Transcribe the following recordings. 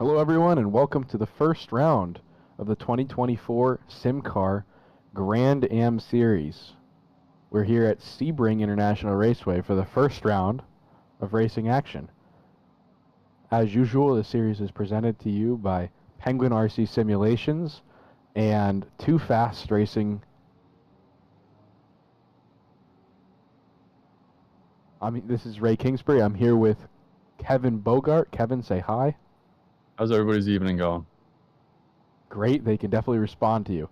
Hello everyone and welcome to the first round of the 2024 SIMCAR GrandAM Series. We're here at Sebring International Raceway for the first round of racing action. As usual, the series is presented to you by Penguin RC Simulations and Too Fast Racing. This is Ray Kingsbury. I'm here with Kevin Bogart. Kevin, say hi. How's everybody's evening going? Great. They can definitely respond to you.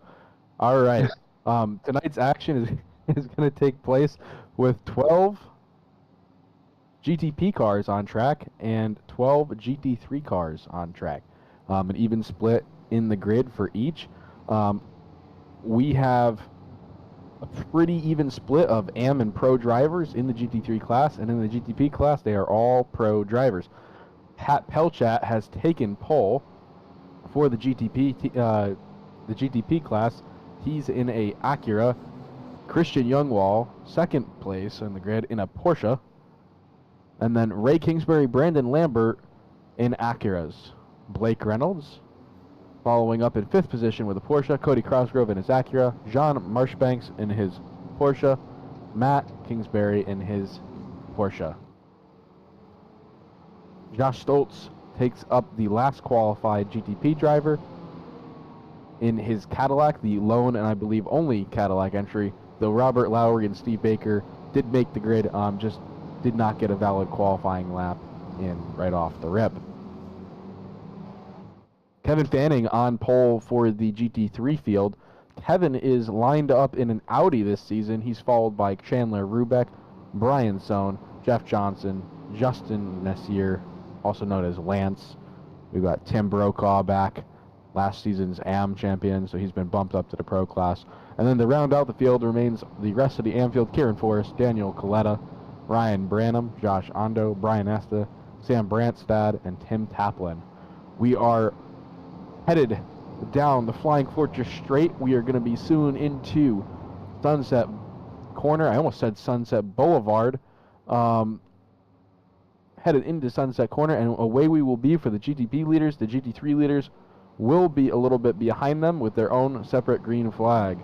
All right. Tonight's action is going to take place with 12 GTP cars on track and 12 GT3 cars on track. An even split in the grid for each. We have a pretty even split of AM and pro drivers in the GT3 class, and in the GTP class, they are all pro drivers. Pat Pelchat has taken pole for the GTP class. He's in a Acura. Christian Youngwall, second place in the grid in a Porsche. And then Ray Kingsbury, Brandon Lambert in Acuras. Blake Reynolds following up in fifth position with a Porsche. Cody Crossgrove in his Acura. John Marshbanks in his Porsche. Matt Kingsbury in his Porsche. Josh Stoltz takes up the last qualified GTP driver in his Cadillac, the lone and I believe only Cadillac entry, though Robert Lowry and Steve Baker did make the grid, just did not get a valid qualifying lap in right off the rip. Kevin Fanning on pole for the GT3 field. Kevin is lined up in an Audi this season. He's followed by Chandler Rubeck, Brian Sohn, Jeff Johnson, Justin Nessier, also known as Lance. We've got Tim Brokaw back, last season's AM champion, so he's been bumped up to the pro class. And then to round out the field remains the rest of the AM field: Kieran Forrest, Daniel Coletta, Ryan Branham, Josh Ondo, Brian Esta, Sam Brandstad, and Tim Taplin. We are headed down the Flying Fortress Straight. We are going to be soon into Sunset Corner. I almost said Sunset Boulevard. Headed into Sunset Corner, and away we will be for the GTP leaders. The GT3 leaders will be a little bit behind them with their own separate green flag.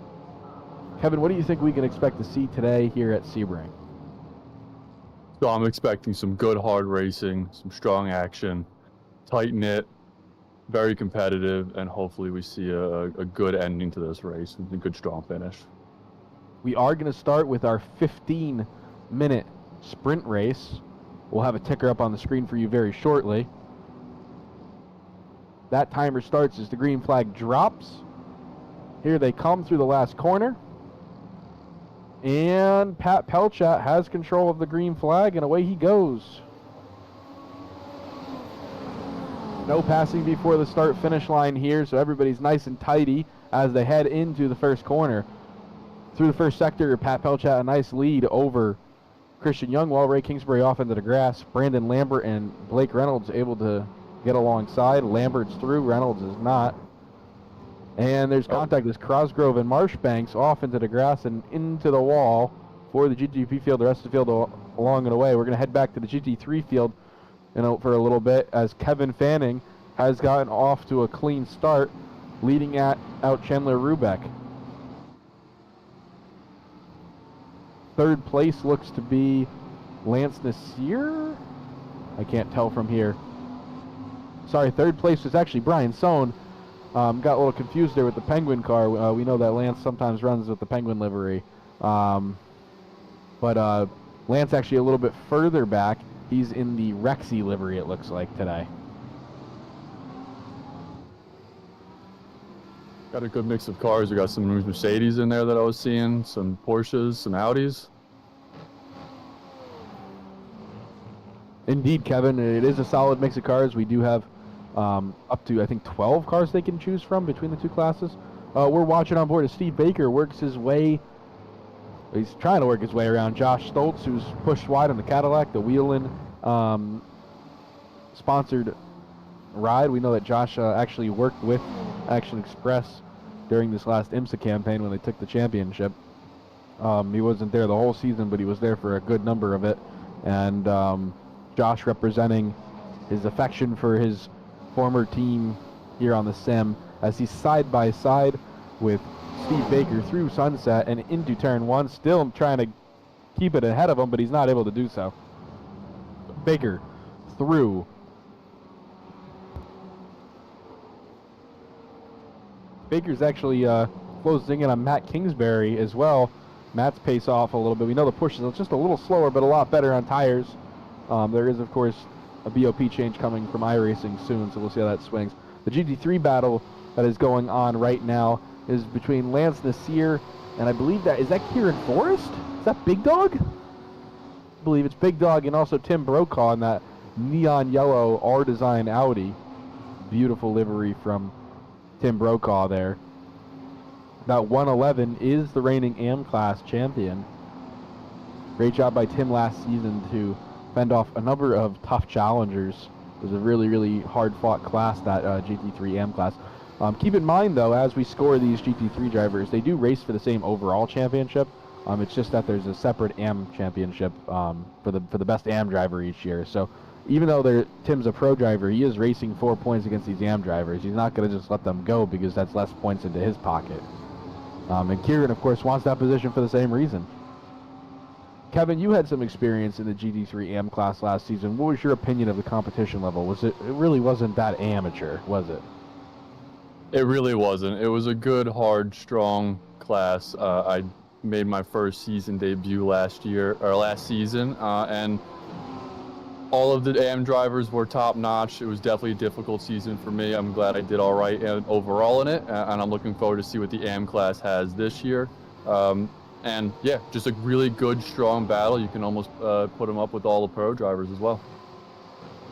Kevin, what do you think we can expect to see today here at Sebring? So I'm expecting some good hard racing, some strong action, tight-knit, very competitive, and hopefully we see a good ending to this race and a good strong finish. We are going to start with our 15-minute sprint race. We'll have a ticker up on the screen for you very shortly. That timer starts as the green flag drops. Here they come through the last corner. And Pat Pelchat has control of the green flag, and away he goes. No passing before the start-finish line here, so everybody's nice and tidy as they head into the first corner. Through the first sector, Pat Pelchat a nice lead over Christian Youngwall. Ray Kingsbury off into the grass. Brandon Lambert and Blake Reynolds able to get alongside. Lambert's through, Reynolds is not. And there's contact as Crosgrove and Marshbanks off into the grass and into the wall for the GTP field. The rest of the field along and away. We're going to head back to the GT3 field for a little bit as Kevin Fanning has gotten off to a clean start, leading out Chandler Rubeck. Third place looks to be Lance Nessier. I can't tell from here. Sorry, third place was actually Brian Sohn. Got a little confused there with the Penguin car. We know that Lance sometimes runs with the Penguin livery. But Lance actually a little bit further back. He's in the Rexy livery, it looks like, today. Got a good mix of cars. We got some Mercedes in there that I was seeing, some Porsches, some Audis. Indeed, Kevin, it is a solid mix of cars. We do have up to, I think, 12 cars they can choose from between the two classes. We're watching on board as Steve Baker works his way. He's trying to work his way around Josh Stoltz, who's pushed wide on the Cadillac, the Wheelin sponsored ride. We know that Josh actually worked with Action Express during this last IMSA campaign when they took the championship. He wasn't there the whole season, but he was there for a good number of it. And Josh representing his affection for his former team here on the sim, as he's side by side with Steve Baker through Sunset and into turn 1. Still trying to keep it ahead of him, but he's not able to do so. Baker through. Baker's actually closing in on Matt Kingsbury as well. Matt's pace off a little bit. We know the push is just a little slower, but a lot better on tires. There is, of course, a BOP change coming from iRacing soon, so we'll see how that swings. The GT3 battle that is going on right now is between Lance Nasir and I believe is that Kieran Forrest? Is that Big Dog? I believe it's Big Dog, and also Tim Brokaw in that neon yellow R-Design Audi. Beautiful livery from Tim Brokaw there. That 111 is the reigning AM class champion. Great job by Tim last season to fend off a number of tough challengers. It was a really, really hard-fought class, that GT3 AM class. Keep in mind, though, as we score these GT3 drivers, they do race for the same overall championship. It's just that there's a separate AM championship for the best AM driver each year. So even though Tim's a pro driver, he is racing 4 points against these AM drivers. He's not going to just let them go because that's less points into his pocket. And Kieran, of course, wants that position for the same reason. Kevin, you had some experience in the GT3 AM class last season. What was your opinion of the competition level? It really wasn't that amateur, was it? It really wasn't. It was a good, hard, strong class. I made my first season debut last season, and all of the AM drivers were top-notch. It was definitely a difficult season for me. I'm glad I did all right overall in it, and I'm looking forward to see what the AM class has this year. And yeah, just a really good, strong battle. You can almost put them up with all the pro drivers as well.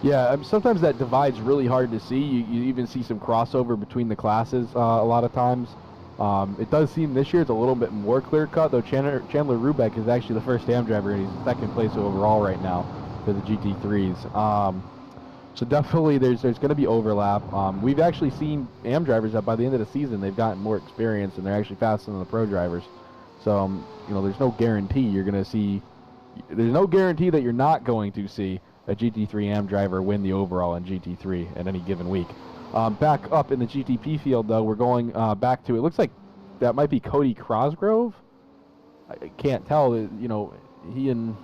Yeah, sometimes that divide's really hard to see. You even see some crossover between the classes a lot of times. It does seem this year it's a little bit more clear-cut, though Chandler Rubeck is actually the first AM driver, and he's second place overall right now for the GT3s. So definitely there's going to be overlap. We've actually seen AM drivers that by the end of the season they've gotten more experience and they're actually faster than the pro drivers. So there's no guarantee you're going to see. There's no guarantee that you're not going to see a GT3 AM driver win the overall in GT3 at any given week. Back up in the GTP field, though, we're going back to, it looks like that might be Cody Crosgrove. I can't tell. He and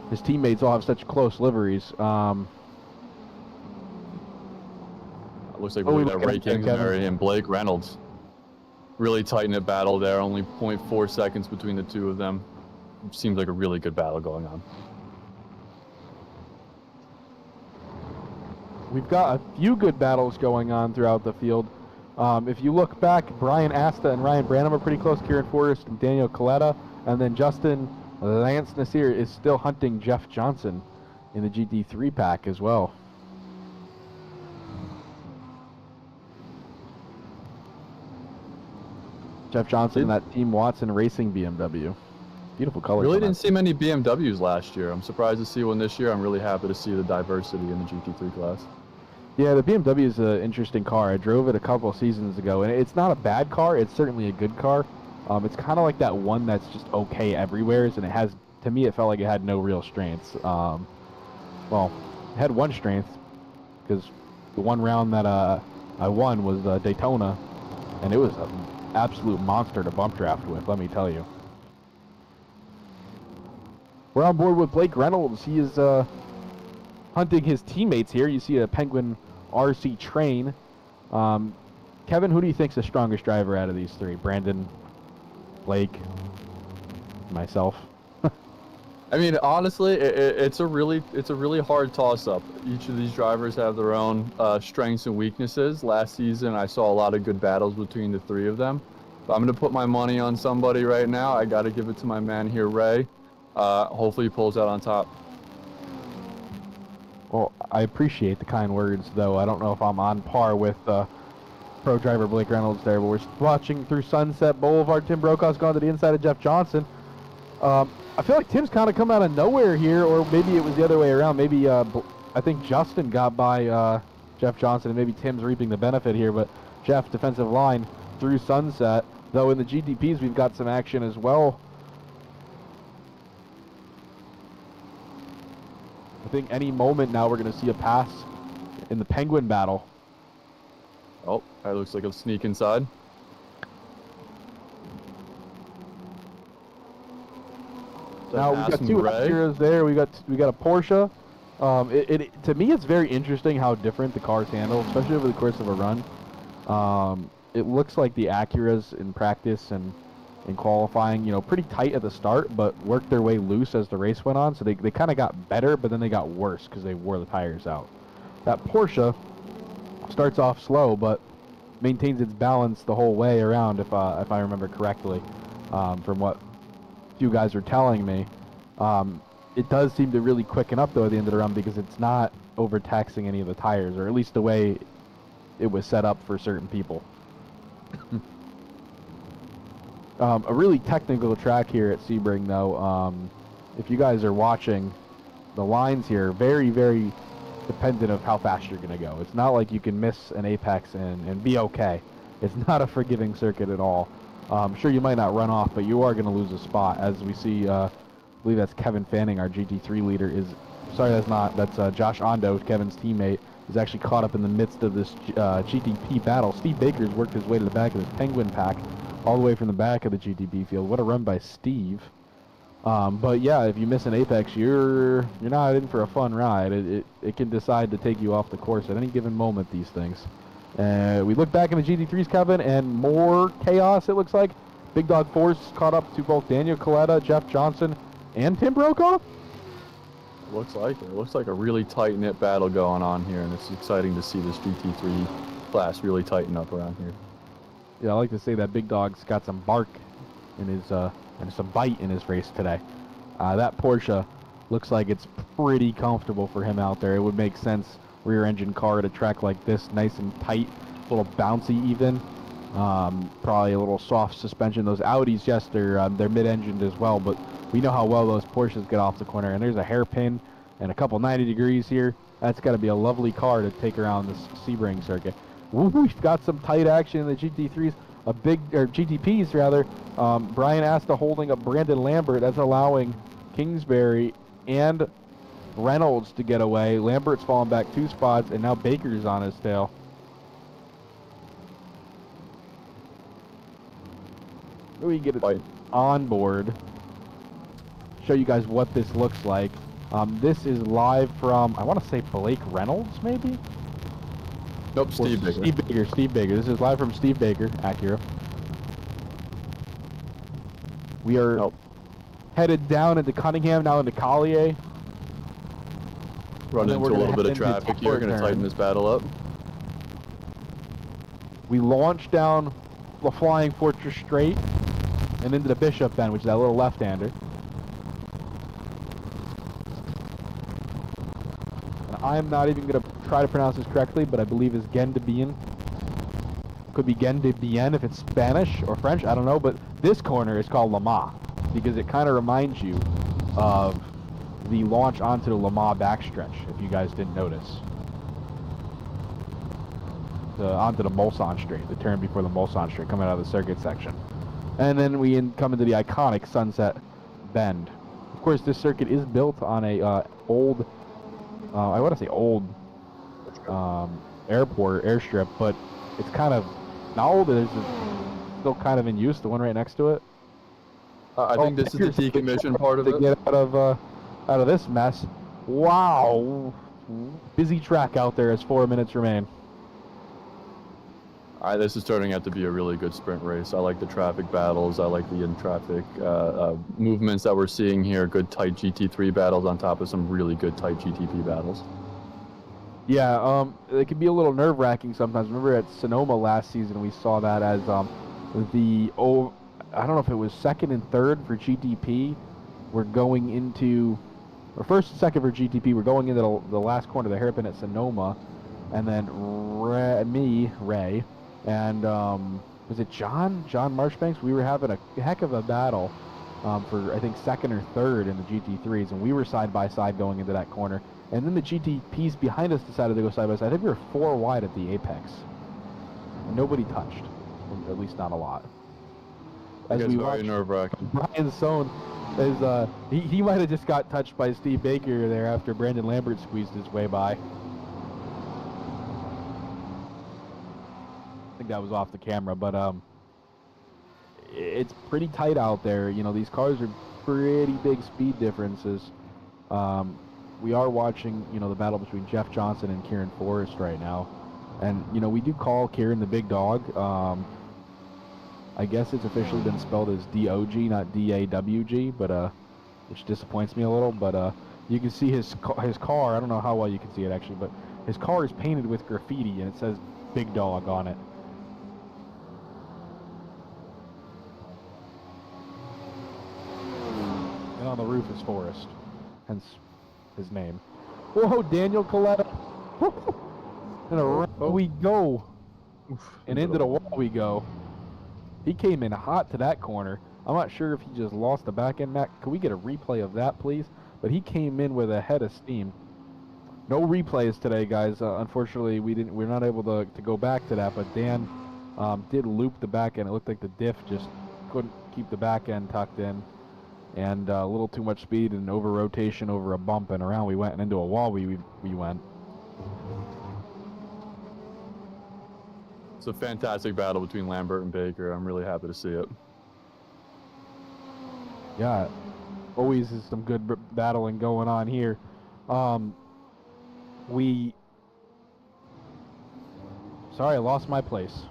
his teammates all have such close liveries. Looks like we got Ray Kingsbury and Blake Reynolds. Really tight-knit battle there. Only 0.4 seconds between the two of them. Seems like a really good battle going on. We've got a few good battles going on throughout the field. If you look back, Brian Asta and Ryan Branham are pretty close. Kieran Forrest and Daniel Coletta. And then Justin Lance Nasir is still hunting Jeff Johnson in the GT3 pack as well. Jeff Johnson in that Team Watson Racing BMW. Beautiful color. Really didn't see many BMWs last year. I'm surprised to see one this year. I'm really happy to see the diversity in the GT3 class. Yeah, the BMW is an interesting car. I drove it a couple of seasons ago, and it's not a bad car. It's certainly a good car. It's kind of like that one that's just okay everywhere, and it has, to me, it felt like it had no real strengths. Well, it had one strength, because the one round that I won was Daytona, and it was an absolute monster to bump draft with, let me tell you. We're on board with Blake Reynolds. He is hunting his teammates here. You see a Penguin RC train. Kevin, who do you think's the strongest driver out of these three? Brandon, Blake, myself. I mean, honestly, it's a really hard toss-up. Each of these drivers have their own strengths and weaknesses. Last season, I saw a lot of good battles between the three of them. But I'm going to put my money on somebody right now. I got to give it to my man here, Ray. Hopefully he pulls out on top. Well, I appreciate the kind words, though. I don't know if I'm on par with pro driver Blake Reynolds there, but we're watching through Sunset Boulevard. Tim Brokaw's gone to the inside of Jeff Johnson. I feel like Tim's kind of come out of nowhere here, or maybe it was the other way around. Maybe I think Justin got by Jeff Johnson, and maybe Tim's reaping the benefit here, but Jeff, defensive line through Sunset. Though in the GTPs, we've got some action as well. I think any moment now we're going to see a pass in the Penguin battle. Oh, that looks like a sneak inside. Now we got two Acuras there. We got a Porsche. To me, it's very interesting how different the cars handle, especially over the course of a run. It looks like the Acuras in practice and in qualifying, you know, pretty tight at the start, but worked their way loose as the race went on. So they kind of got better, but then they got worse because they wore the tires out. That Porsche starts off slow, but maintains its balance the whole way around, if I remember correctly, from what you guys are telling me. It does seem to really quicken up though at the end of the run because it's not overtaxing any of the tires, or at least the way it was set up for certain people. A really technical track here at Sebring though. If you guys are watching, the lines here very, very dependent of how fast you're going to go. It's not like you can miss an apex and be okay. It's not a forgiving circuit at all. Sure, you might not run off, but you are going to lose a spot. As we see, I believe that's Kevin Fanning, our GT3 leader. That's Josh Ondo, Kevin's teammate, is actually caught up in the midst of this GTP battle. Steve Baker's worked his way to the back of this Penguin pack, all the way from the back of the GTP field. What a run by Steve. But yeah, if you miss an apex, you're not in for a fun ride. It can decide to take you off the course at any given moment, these things. We look back in the GT3s, Kevin, and more chaos, it looks like. Big Dog Force caught up to both Daniel Coletta, Jeff Johnson, and Tim Brokaw. Looks like it. It looks like a really tight-knit battle going on here, and it's exciting to see this GT3 class really tighten up around here. Yeah, I like to say that Big Dog's got some bark in his and some bite in his race today. That Porsche looks like it's pretty comfortable for him out there. It would make sense, rear engine car at a track like this, nice and tight, a little bouncy even. Probably a little soft suspension. Those Audis, yes, they're mid-engined as well, but we know how well those Porsches get off the corner. And there's a hairpin and a couple 90 degrees here. That's got to be a lovely car to take around this Sebring circuit. We've got some tight action in the GT3s. GTPs rather. Brian Asta holding up Brandon Lambert. That's allowing Kingsbury and Reynolds to get away. Lambert's fallen back 2 spots, and now Baker's on his tail. We get it on board. Show you guys what this looks like. This is live from, I want to say Blake Reynolds, maybe? Nope, Steve Baker. Steve Baker. This is live from Steve Baker, Acura. We are headed down into Cunningham, now into Collier. Run into a little bit of traffic here. We're going to tighten this battle up. We launch down the Flying Fortress Straight and into the Bishop Bend, which is that little left-hander. I'm not even going to try to pronounce this correctly, but I believe it's Gendebien. Could be Gendebien if it's Spanish or French, I don't know, but this corner is called Le Mans because it kind of reminds you of the launch onto the Le Mans backstretch, if you guys didn't notice. Onto the Mulsanne Straight, the turn before the Mulsanne Straight, coming out of the circuit section. And then we come into the iconic Sunset Bend. Of course, this circuit is built on a old, I want to say old airstrip, but it's kind of, not old, it's still kind of in use, the one right next to it. I think this is the decommissioned part of it. To get out of this mess. Wow. Busy track out there as 4 minutes remain. This is turning out to be a really good sprint race. I like the traffic battles. I like the in-traffic movements that we're seeing here. Good tight GT3 battles on top of some really good tight GTP battles. Yeah, it can be a little nerve-wracking sometimes. Remember at Sonoma last season, we saw that as I don't know if it was second and third for GTP. We're going into, or first and second for GTP. We're going into the last corner, the hairpin at Sonoma, and then Ray, and was it John Marchbanks? We were having a heck of a battle for I think second or third in the GT3s, and we were side by side going into that corner. And then the GTPs behind us decided to go side by side. I think we were 4 wide at the apex. Nobody touched, at least not a lot. As we watch, nerve-wracking. Brian Sohn is he might have just got touched by Steve Baker there after Brandon Lambert squeezed his way by. think that was off the camera, but it's pretty tight out there. You know, these cars are pretty big speed differences. We are watching, you know, the battle between Jeff Johnson and Kieran Forrest right now. And, you know, we do call Kieran the big dog. I guess it's officially been spelled as D-O-G, not D-A-W-G, but, which disappoints me a little. But you can see his car. I don't know how well you can see it, actually, but his car is painted with graffiti, and it says big dog on it. And on the roof is Forrest, hence his name. Whoa, Daniel Coletta. And around we go. And into the wall we go. He came in hot to that corner. I'm not sure if he just lost the back end. Matt, can we get a replay of that, please? But he came in with a head of steam. No replays today, guys. Unfortunately, we're not able to go back to that. But Dan did loop the back end. It looked like the diff just couldn't keep the back end tucked in. And a little too much speed and over rotation over a bump, and around we went, and into a wall we went. It's a fantastic battle between Lambert and Baker. I'm really happy to see it. Yeah, always is some good battling going on here. Sorry, I lost my place.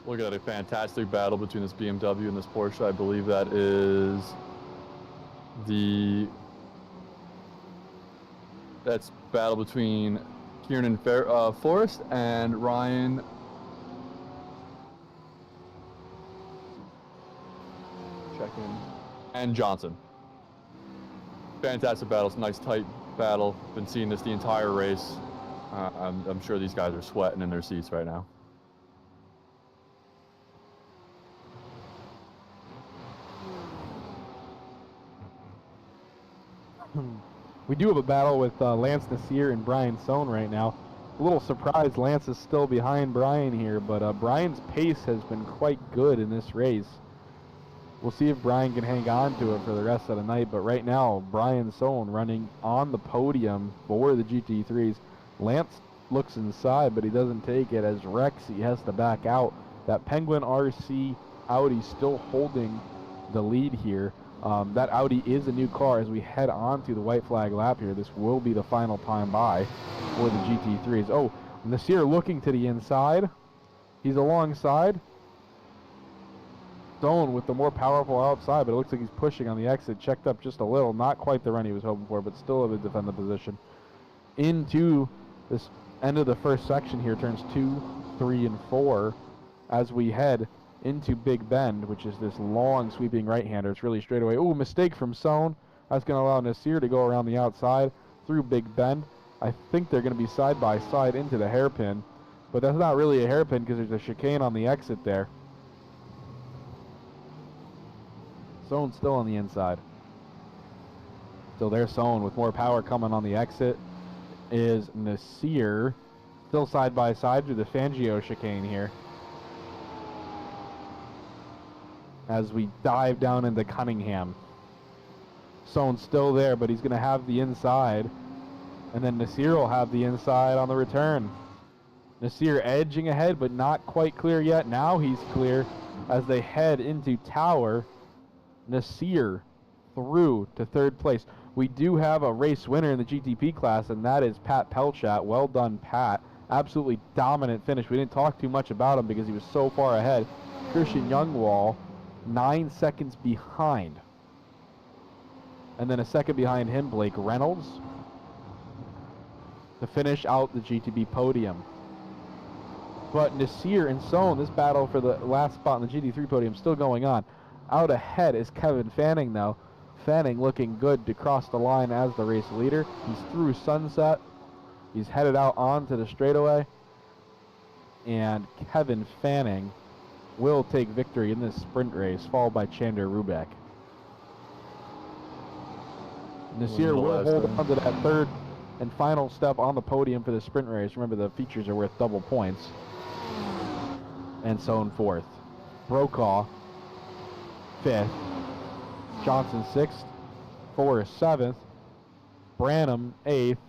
Look at a fantastic battle between this BMW and this Porsche. I believe that is that's battle between Kieran Forrest and Ryan. Check in. And Johnson. Fantastic battles, nice tight battle. Been seeing this the entire race. I'm sure these guys are sweating in their seats right now. We do have a battle with Lance Nasir and Brian Sohn right now. A little surprised Lance is still behind Brian here, but Brian's pace has been quite good in this race. We'll see if Brian can hang on to it for the rest of the night, but right now, Brian Sohn running on the podium for the GT3s. Lance looks inside, but he doesn't take it as Rexy has to back out. That Penguin RC Audi still holding the lead here. That Audi is a new car as we head on to the white flag lap here. This will be the final time by for the GT3s. Oh, Nasir looking to the inside. He's alongside. Stone with the more powerful outside, but it looks like he's pushing on the exit. Checked up just a little. Not quite the run he was hoping for, but still able to defend the position. Into this end of the first section here, turns 2, 3, and 4 as we head into Big Bend, which is this long sweeping right-hander. It's really straight away. Ooh, mistake from Sohn. That's going to allow Nasir to go around the outside through Big Bend. I think they're going to be side by side into the hairpin, but that's not really a hairpin because there's a chicane on the exit there. Sohn's still on the inside. Still there, Sohn with more power coming on the exit is Nasir. Still side by side through the Fangio chicane here. As we dive down into Cunningham. Sohn's still there, but he's going to have the inside. And then Nasir will have the inside on the return. Nasir edging ahead, but not quite clear yet. Now he's clear as they head into Tower. Nasir through to third place. We do have a race winner in the GTP class, and that is Pat Pelchat. Well done, Pat. Absolutely dominant finish. We didn't talk too much about him because he was so far ahead. Christian Youngwall 9 seconds behind. And then a second behind him, Blake Reynolds, to finish out the GTB podium. But Nasir and Sohn, this battle for the last spot on the GT3 podium still going on. Out ahead is Kevin Fanning, though. Fanning looking good to cross the line as the race leader. He's through Sunset. He's headed out onto the straightaway. And Kevin Fanning will take victory in this sprint race, followed by Chandler Rubeck. Nasir will hold on to that third and final step on the podium for the sprint race. Remember, the features are worth double points. And Sohn fourth. Brokaw fifth. Johnson sixth. Forrest seventh. Branham eighth.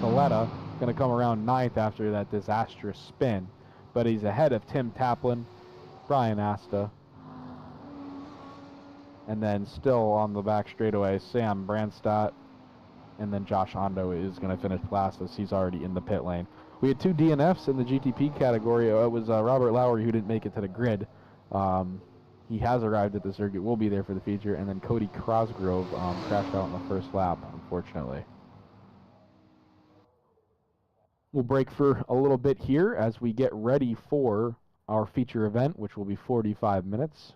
Coletta going to come around 9th after that disastrous spin. But he's ahead of Tim Taplin, Brian Asta, and then still on the back straightaway, Sam Brandstadt, and then Josh Hondo is going to finish last as he's already in the pit lane. We had 2 DNFs in the GTP category. It was Robert Lowry who didn't make it to the grid. He has arrived at the circuit, will be there for the feature, and then Cody Crosgrove crashed out in the first lap, unfortunately. We'll break for a little bit here as we get ready for our feature event, which will be 45 minutes.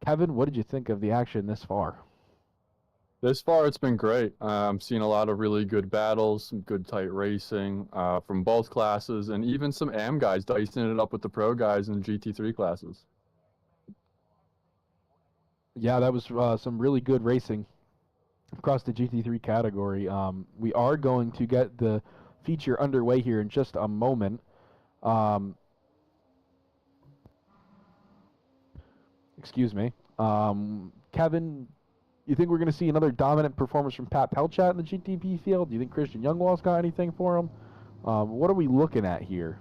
Kevin, what did you think of the action this far? This far, it's been great. I'm seeing a lot of really good battles, some good tight racing from both classes, and even some AM guys dicing it up with the pro guys in the GT3 classes. Yeah, that was some really good racing across the GT3 category. We are going to get the feature underway here in just a moment. Excuse me. Kevin, you think we're going to see another dominant performance from Pat Pelchat in the GTP field? Do you think Christian Youngwall's got anything for him? What are we looking at here?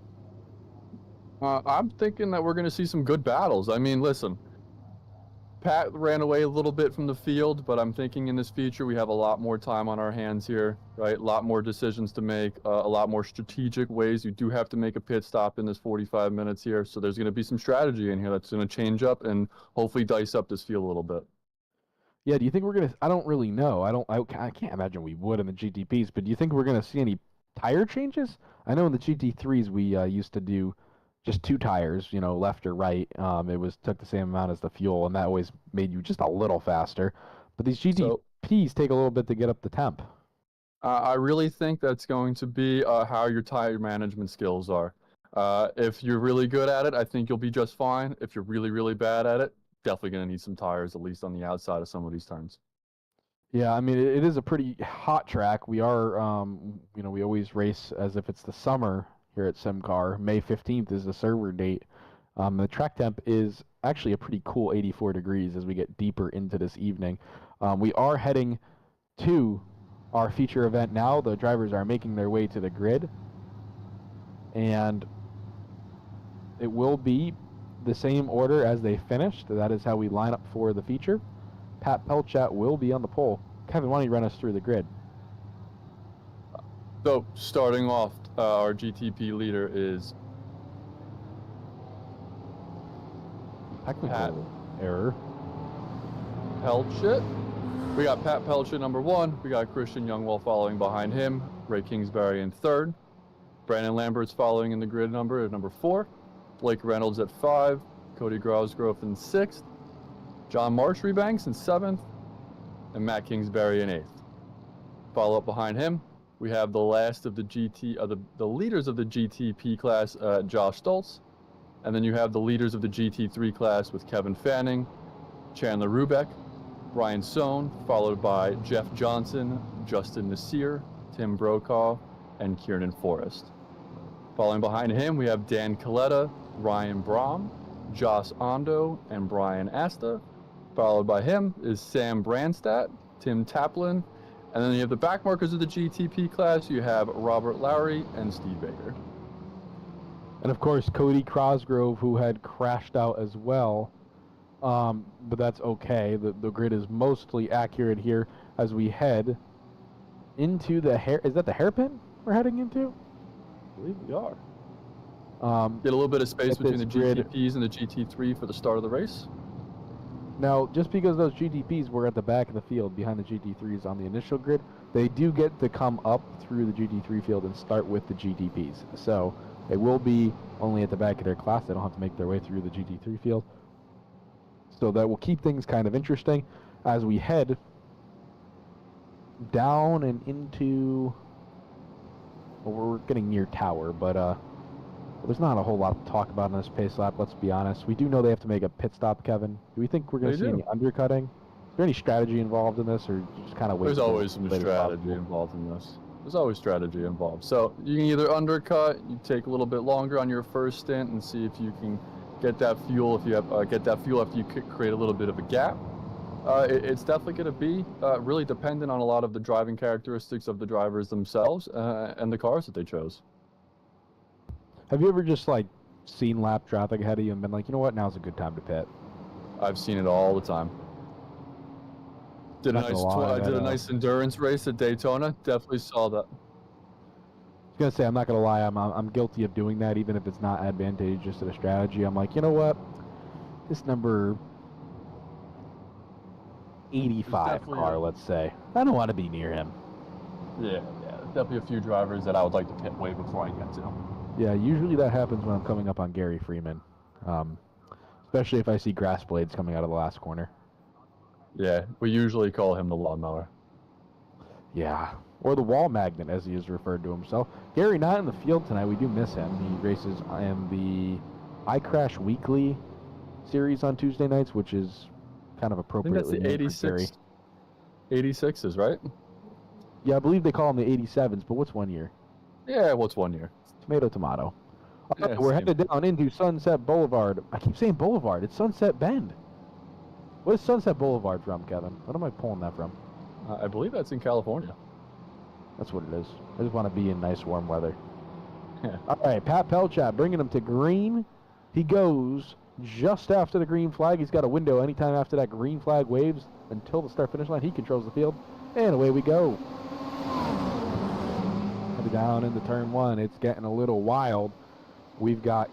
I'm thinking that we're going to see some good battles. I mean, listen, Pat ran away a little bit from the field, but I'm thinking in this feature we have a lot more time on our hands here, right? A lot more decisions to make, a lot more strategic ways. You do have to make a pit stop in this 45 minutes here, so there's going to be some strategy in here that's going to change up and hopefully dice up this field a little bit. Yeah, do you think we're going to... I don't really know. I can't imagine we would in the GTPs, but do you think we're going to see any tire changes? I know in the GT3s we used to do just 2 tires, you know, left or right. It took the same amount as the fuel, and that always made you just a little faster. But these GTPs take a little bit to get up the temp. I really think that's going to be how your tire management skills are. If you're really good at it, I think you'll be just fine. If you're really, really bad at it, definitely going to need some tires, at least on the outside of some of these turns. Yeah, I mean, it is a pretty hot track. We are, you know, we always race as if it's the summer here at SIMCAR. May 15th is the server date. The track temp is actually a pretty cool 84 degrees as we get deeper into this evening. We are heading to our feature event now. The drivers are making their way to the grid, and it will be the same order as they finished. That is how we line up for the feature. Pat Pelchat will be on the pole. Kevin, why don't you run us through the grid? So, starting off, our GTP leader is Technical error. Pelchat. We got Pat Pelchat number 1. We got Christian Youngwall following behind him. Ray Kingsbury in 3rd. Brandon Lambert's following in the grid number at number 4. Blake Reynolds at 5. Cody Crosgrove in 6th. John Marshrebanks in 7th. And Matt Kingsbury in 8th. Follow up behind him, we have the last of the the leaders of the GTP class, Josh Stoltz. And then you have the leaders of the GT3 class with Kevin Fanning, Chandler Rubeck, Brian Sohn, followed by Jeff Johnson, Justin Nasir, Tim Brokaw, and Kiernan Forrest. Following behind him, we have Dan Coletta, Ryan Brom, Josh Ondo, and Brian Asta. Followed by him is Sam Brandstadt, Tim Taplin, and then you have the backmarkers of the GTP class. You have Robert Lowry and Steve Baker. And of course, Cody Crosgrove, who had crashed out as well. But that's okay. The grid is mostly accurate here as we head into the is that the hairpin we're heading into? I believe we are. Get a little bit of space between the GTPs and the GT3 for the start of the race. Now, just because those GTPs were at the back of the field behind the GT3s on the initial grid, they do get to come up through the GT3 field and start with the GTPs. So they will be only at the back of their class. They don't have to make their way through the GT3 field. So that will keep things kind of interesting as we head down and into... Well, we're getting near Tower, but there's not a whole lot to talk about in this pace lap, let's be honest. We do know they have to make a pit stop, Kevin. Do we think we're going to see any undercutting? Is there any strategy involved in this, or just kind of wait? There's always some strategy involved in this. There's always strategy involved. So you can either undercut, you take a little bit longer on your first stint and see if you can get that fuel. If you have get that fuel after you create a little bit of a gap, It's definitely going to be really dependent on a lot of the driving characteristics of the drivers themselves and the cars that they chose. Have you ever just like seen lap traffic ahead of you and been like, you know what, now's a good time to pit? I've seen it all the time. Did a nice endurance race at Daytona. Definitely saw that. I was gonna say, I'm not gonna lie, I'm guilty of doing that, even if it's not advantageous to the strategy. I'm like, you know what, this number 85 car, let's say, I don't want to be near him. Yeah, definitely a few drivers that I would like to pit way before I get to. Yeah, usually that happens when I'm coming up on Gary Freeman, especially if I see grass blades coming out of the last corner. Yeah, we usually call him the lawnmower. Yeah, or the wall magnet, as he has referred to himself. Gary not in the field tonight. We do miss him. He races in the iCrash Weekly series on Tuesday nights, which is kind of appropriately named for Gary. 86s, right? Yeah, I believe they call them the 87s, but what's 1 year? Yeah, what's 1 year? Tomato, tomato. Yeah, we're headed down into Sunset Boulevard. I keep saying Boulevard. It's Sunset Bend. What is Sunset Boulevard from, Kevin? What am I pulling that from? I believe that's in California. That's what it is. I just want to be in nice warm weather. Yeah. All right, Pat Pelchat bringing him to green. He goes just after the green flag. He's got a window anytime after that green flag waves until the start-finish line. He controls the field, and away we go. Down into turn one. It's getting a little wild. We've got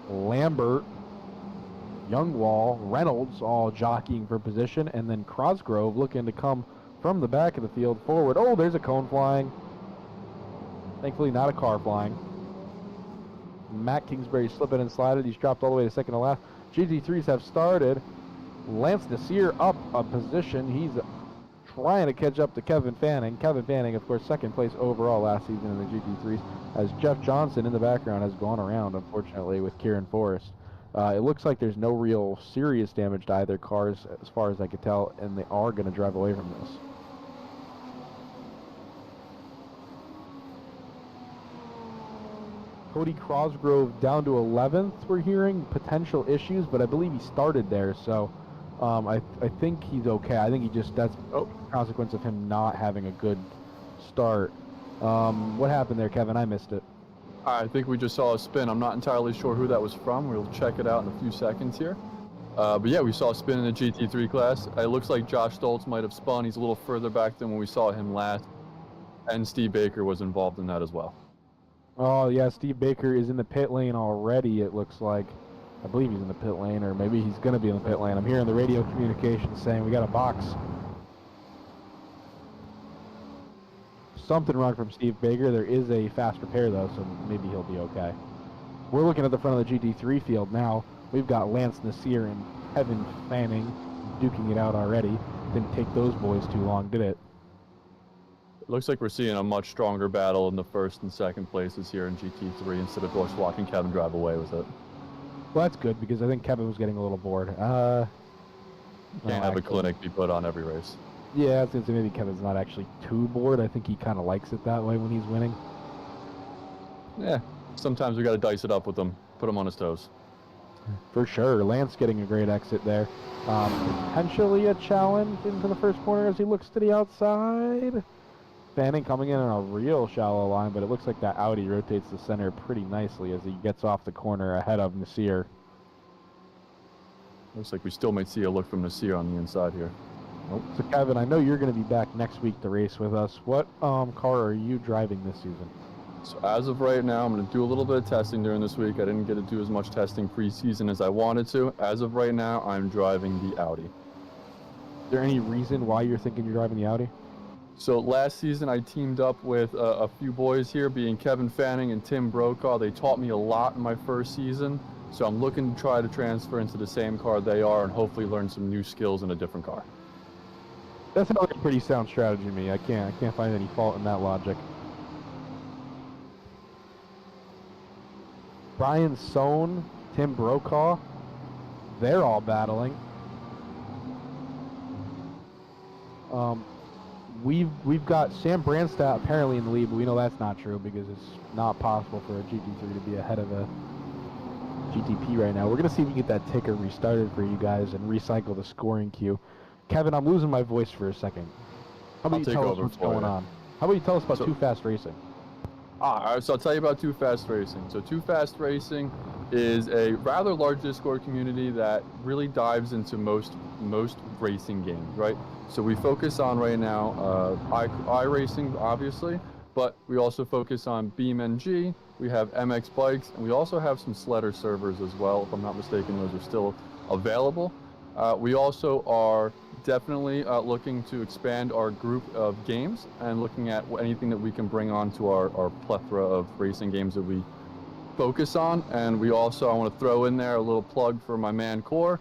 Lambert, Youngwall, Reynolds all jockeying for position, and then Cosgrove looking to come from the back of the field forward. Oh, there's a cone flying. Thankfully not a car flying. Matt Kingsbury slipping and sliding. He's dropped all the way to second to last. GT3s have started. Lance Nasir up a position. He's trying to catch up to Kevin Fanning. Kevin Fanning, of course, second place overall last season in the GT3s, as Jeff Johnson in the background has gone around, unfortunately, with Kieran Forrest. It looks like there's no real serious damage to either cars, as far as I could tell, and they are going to drive away from this. Cody Cosgrove down to 11th, we're hearing. Potential issues, but I believe he started there, so I think he's okay. I think he just, that's a consequence of him not having a good start. What happened there, Kevin? I missed it. I think we just saw a spin. I'm not entirely sure who that was from. We'll check it out in a few seconds here. But yeah, we saw a spin in the GT3 class. It looks like Josh Stoltz might have spun. He's a little further back than when we saw him last. And Steve Baker was involved in that as well. Oh, yeah, Steve Baker is in the pit lane already, it looks like. I believe he's in the pit lane, or maybe he's going to be in the pit lane. I'm hearing the radio communication saying we got a box. Something wrong from Steve Baker. There is a fast repair, though, so maybe he'll be okay. We're looking at the front of the GT3 field now. We've got Lance Nasir and Kevin Fanning duking it out already. Didn't take those boys too long, did it? It looks like we're seeing a much stronger battle in the first and second places here in GT3 instead of just watching Kevin drive away with it. Well, that's good, because I think Kevin was getting a little bored. Can't have a clinic be put on every race. Yeah, I was going to say maybe Kevin's not actually too bored. I think he kind of likes it that way when he's winning. Yeah, sometimes we got to dice it up with him, put him on his toes. For sure. Lance getting a great exit there. Potentially a challenge into the first corner as he looks to the outside. Fanning coming in on a real shallow line, but it looks like that Audi rotates the center pretty nicely as he gets off the corner ahead of Nasir. Looks like we still might see a look from Nasir on the inside here. Nope. So Kevin, I know you're going to be back next week to race with us. What car are you driving this season? So as of right now, I'm going to do a little bit of testing during this week. I didn't get to do as much testing pre-season as I wanted to. As of right now, I'm driving the Audi. Is there any reason why you're thinking you're driving the Audi? So last season, I teamed up with a few boys here, being Kevin Fanning and Tim Brokaw. They taught me a lot in my first season. So I'm looking to try to transfer into the same car they are and hopefully learn some new skills in a different car. That sounds like a pretty sound strategy to me. I can't find any fault in that logic. Brian Sohn, Tim Brokaw, they're all battling. We've got Sam Branstad apparently in the lead, but we know that's not true because it's not possible for a GT3 to be ahead of a GTP right now. We're going to see if we can get that ticker restarted for you guys and recycle the scoring queue. Kevin, I'm losing my voice for a second. How about you tell us what's going on? How about you tell us about Too Fast Racing? All right, so I'll tell you about Too Fast Racing. So Too Fast Racing is a rather large Discord community that really dives into most racing games, right? So we focus on right now iRacing, obviously, but we also focus on BeamNG, we have MX Bikes, and we also have some Sledder servers as well. If I'm not mistaken, those are still available. We also are definitely looking to expand our group of games and looking at anything that we can bring on to our plethora of racing games that we focus on. And we also, I want to throw in there a little plug for my man Core.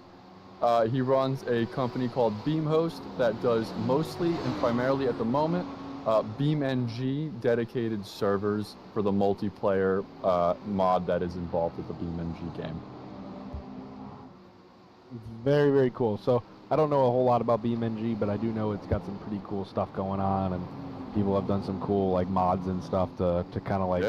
He runs a company called BeamHost that does mostly and primarily at the moment BeamNG dedicated servers for the multiplayer mod that is involved with the BeamNG game. Very, very cool. So I don't know a whole lot about BeamNG, but I do know it's got some pretty cool stuff going on, and people have done some cool like mods and stuff to kind of like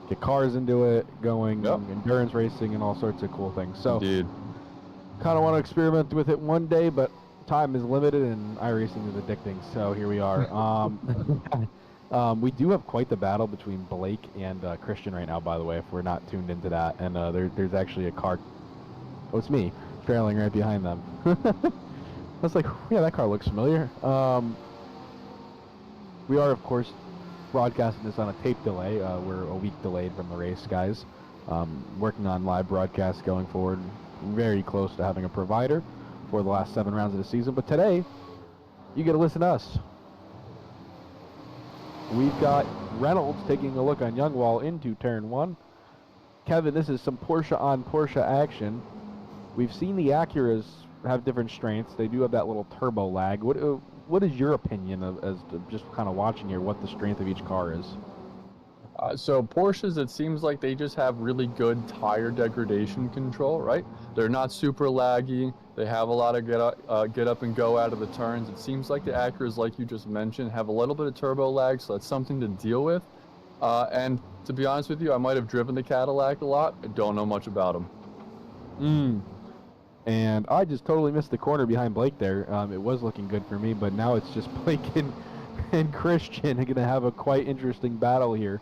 get cars into it, going endurance racing and all sorts of cool things. So kind of want to experiment with it one day, but time is limited and iRacing is addicting. So here we are. We do have quite the battle between Blake and Christian right now, by the way, if we're not tuned into that. And there's actually a car. Oh, it's me. Trailing right behind them. I was like, yeah, that car looks familiar. We are, of course, broadcasting this on a tape delay. We're a week delayed from the race, guys. Working on live broadcasts going forward. Very close to having a provider for the last 7 rounds of the season. But today, you get to listen to us. We've got Reynolds taking a look on Youngwall into turn 1. Kevin, this is some Porsche on Porsche action. We've seen the Acuras have different strengths. They do have that little turbo lag. What is your opinion of, as to just kind of watching here, what the strength of each car is? So Porsches, it seems like they just have really good tire degradation control, right? They're not super laggy. They have a lot of get up and go out of the turns. It seems like the Acuras, like you just mentioned, have a little bit of turbo lag, so that's something to deal with. And to be honest with you, I might have driven the Cadillac a lot. I don't know much about them. And I just totally missed the corner behind Blake there. It was looking good for me, but now it's just Blake and Christian are going to have a quite interesting battle here.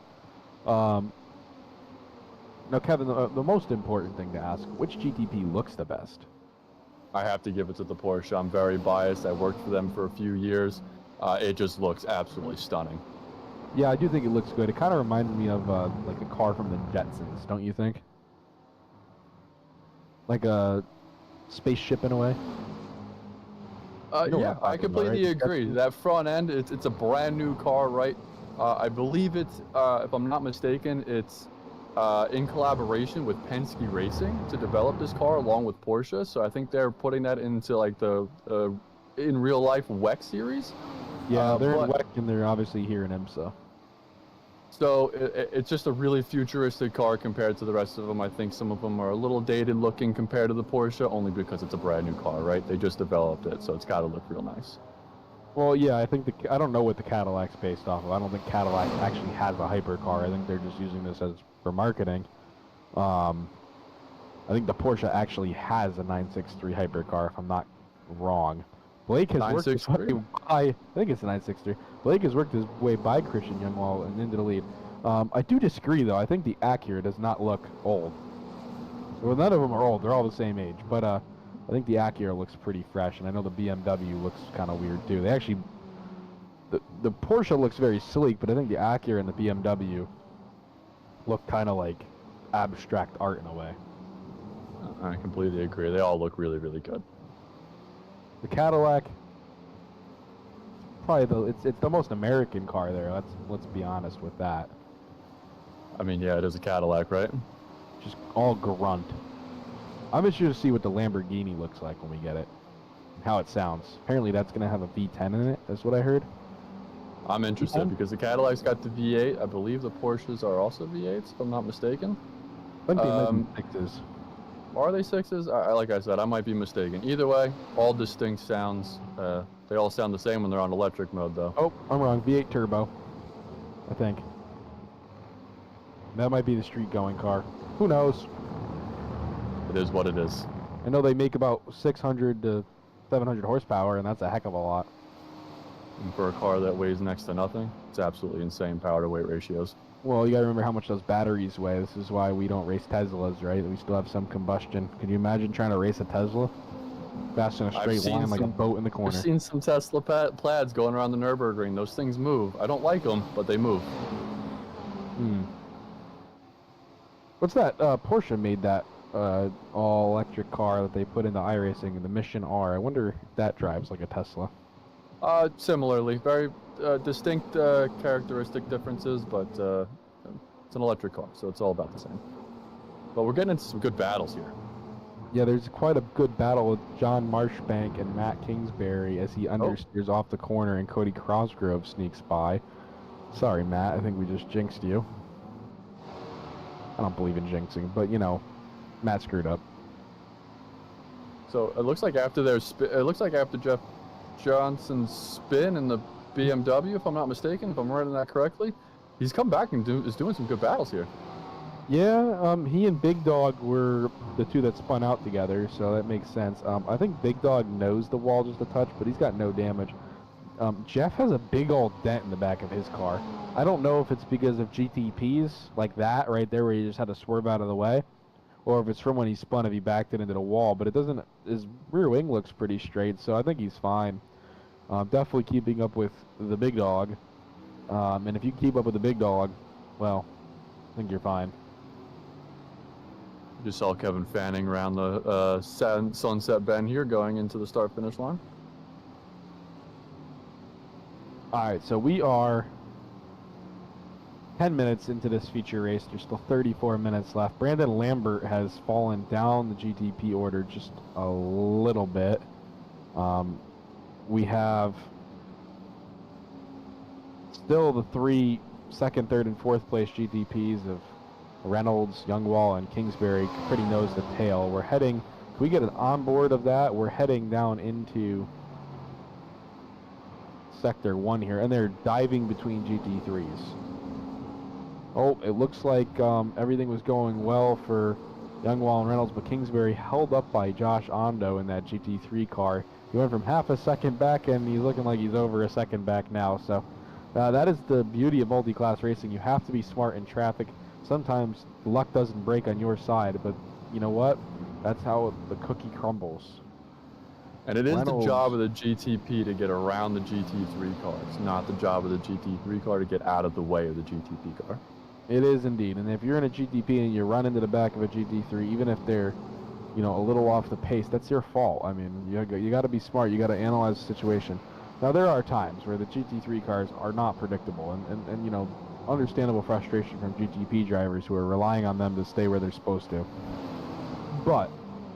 Now, Kevin, the most important thing to ask, which GTP looks the best? I have to give it to the Porsche. I'm very biased. I worked for them for a few years. It just looks absolutely stunning. Yeah, I do think it looks good. It kind of reminds me of like a car from the Jetsons, don't you think? Like a spaceship in a way. Yeah, I completely agree. That front end, it's a brand new car, right? I believe it's, if I'm not mistaken, it's in collaboration with Penske Racing to develop this car along with Porsche. So I think they're putting that into like the in real life WEC series. Yeah, they're in WEC and they're obviously here in IMSA. So it's just a really futuristic car compared to the rest of them. I think some of them are a little dated looking compared to the Porsche, only because it's a brand new car, right? They just developed it, so it's got to look real nice. Well, yeah, I think I don't know what the Cadillac's based off of. I don't think Cadillac actually has a hypercar. I think they're just using this as for marketing. I think the Porsche actually has a 963 hypercar, if I'm not wrong. Blake has worked his way by, I think it's a 963. Blake has worked his way by Christian Youngwall and into the lead. I do disagree, though. I think the Acura does not look old. Well, none of them are old. They're all the same age. But I think the Acura looks pretty fresh, and I know the BMW looks kind of weird, too. They actually... The Porsche looks very sleek, but I think the Acura and the BMW look kind of like abstract art in a way. I completely agree. They all look really, really good. The Cadillac, probably it's the most American car there. Let's be honest with that. I mean, yeah, it is a Cadillac, right? Just all grunt. I'm interested to see what the Lamborghini looks like when we get it, and how it sounds. Apparently, that's gonna have a V10 in it. That's what I heard. I'm interested because the Cadillac's got the V8. I believe the Porsches are also V8s, if I'm not mistaken. I think they might be 6s. Are they 6s? Like I said, I might be mistaken. Either way, all distinct sounds. They all sound the same when they're on electric mode, though. Oh, I'm wrong. V8 turbo, I think. That might be the street-going car. Who knows? It is what it is. I know they make about 600 to 700 horsepower, and that's a heck of a lot. And for a car that weighs next to nothing, it's absolutely insane power to weight ratios. Well, you gotta remember how much those batteries weigh. This is why we don't race Teslas, right? We still have some combustion. Can you imagine trying to race a Tesla? Fast in a straight line like a boat in the corner. I've seen some Tesla plaids going around the Nürburgring. Those things move. I don't like them, but they move. What's that? Porsche made that all-electric car that they put into iRacing, the Mission R. I wonder if that drives like a Tesla. Similarly, very distinct characteristic differences, but it's an electric car, so it's all about the same. But we're getting into some good battles here. Yeah, there's quite a good battle with John Marshbank and Matt Kingsbury as he understeers off the corner and Cody Cosgrove sneaks by. Sorry, Matt, I think we just jinxed you. I don't believe in jinxing, but you know, Matt screwed up. So it looks like after Jeff Johnson's spin in the BMW, if I'm not mistaken, if I'm writing that correctly, he's come back and is doing some good battles here. Yeah, he and Big Dog were the two that spun out together, so that makes sense. I think Big Dog knows the wall just a touch, but he's got no damage. Jeff has a big old dent in the back of his car. I don't know if it's because of GTPs like that right there where he just had to swerve out of the way, or if it's from when he spun if he backed it into the wall, but it doesn't, his rear wing looks pretty straight, so I think he's fine. Definitely keeping up with the Big Dog, and if you keep up with the Big Dog, well, I think you're fine. Just saw Kevin Fanning around the Sunset Bend here going into the start-finish line. Alright, so we are 10 minutes into this feature race. There's still 34 minutes left. Brandon Lambert has fallen down the GTP order just a little bit. We have still the 3 second, third, and fourth place GTPs of Reynolds, Youngwall, and Kingsbury pretty nose to tail. We're heading, if we get an onboard of that, we're heading down into Sector 1 here, and they're diving between GT3s. Oh, it looks like everything was going well for Youngwall and Reynolds, but Kingsbury held up by Josh Ondo in that GT3 car. He went from half a second back, and he's looking like he's over a second back now. So that is the beauty of multi-class racing. You have to be smart in traffic. Sometimes luck doesn't break on your side, but you know what? That's how the cookie crumbles. And it is the job of the GTP to get around the GT3 car. It's not the job of the GT3 car to get out of the way of the GTP car. It is indeed. And if you're in a GTP and you run into the back of a GT3, even if they're, you know, a little off the pace, that's your fault. I mean, you got to be smart. You got to analyze the situation. Now, there are times where the GT3 cars are not predictable, and you know, understandable frustration from GTP drivers who are relying on them to stay where they're supposed to. But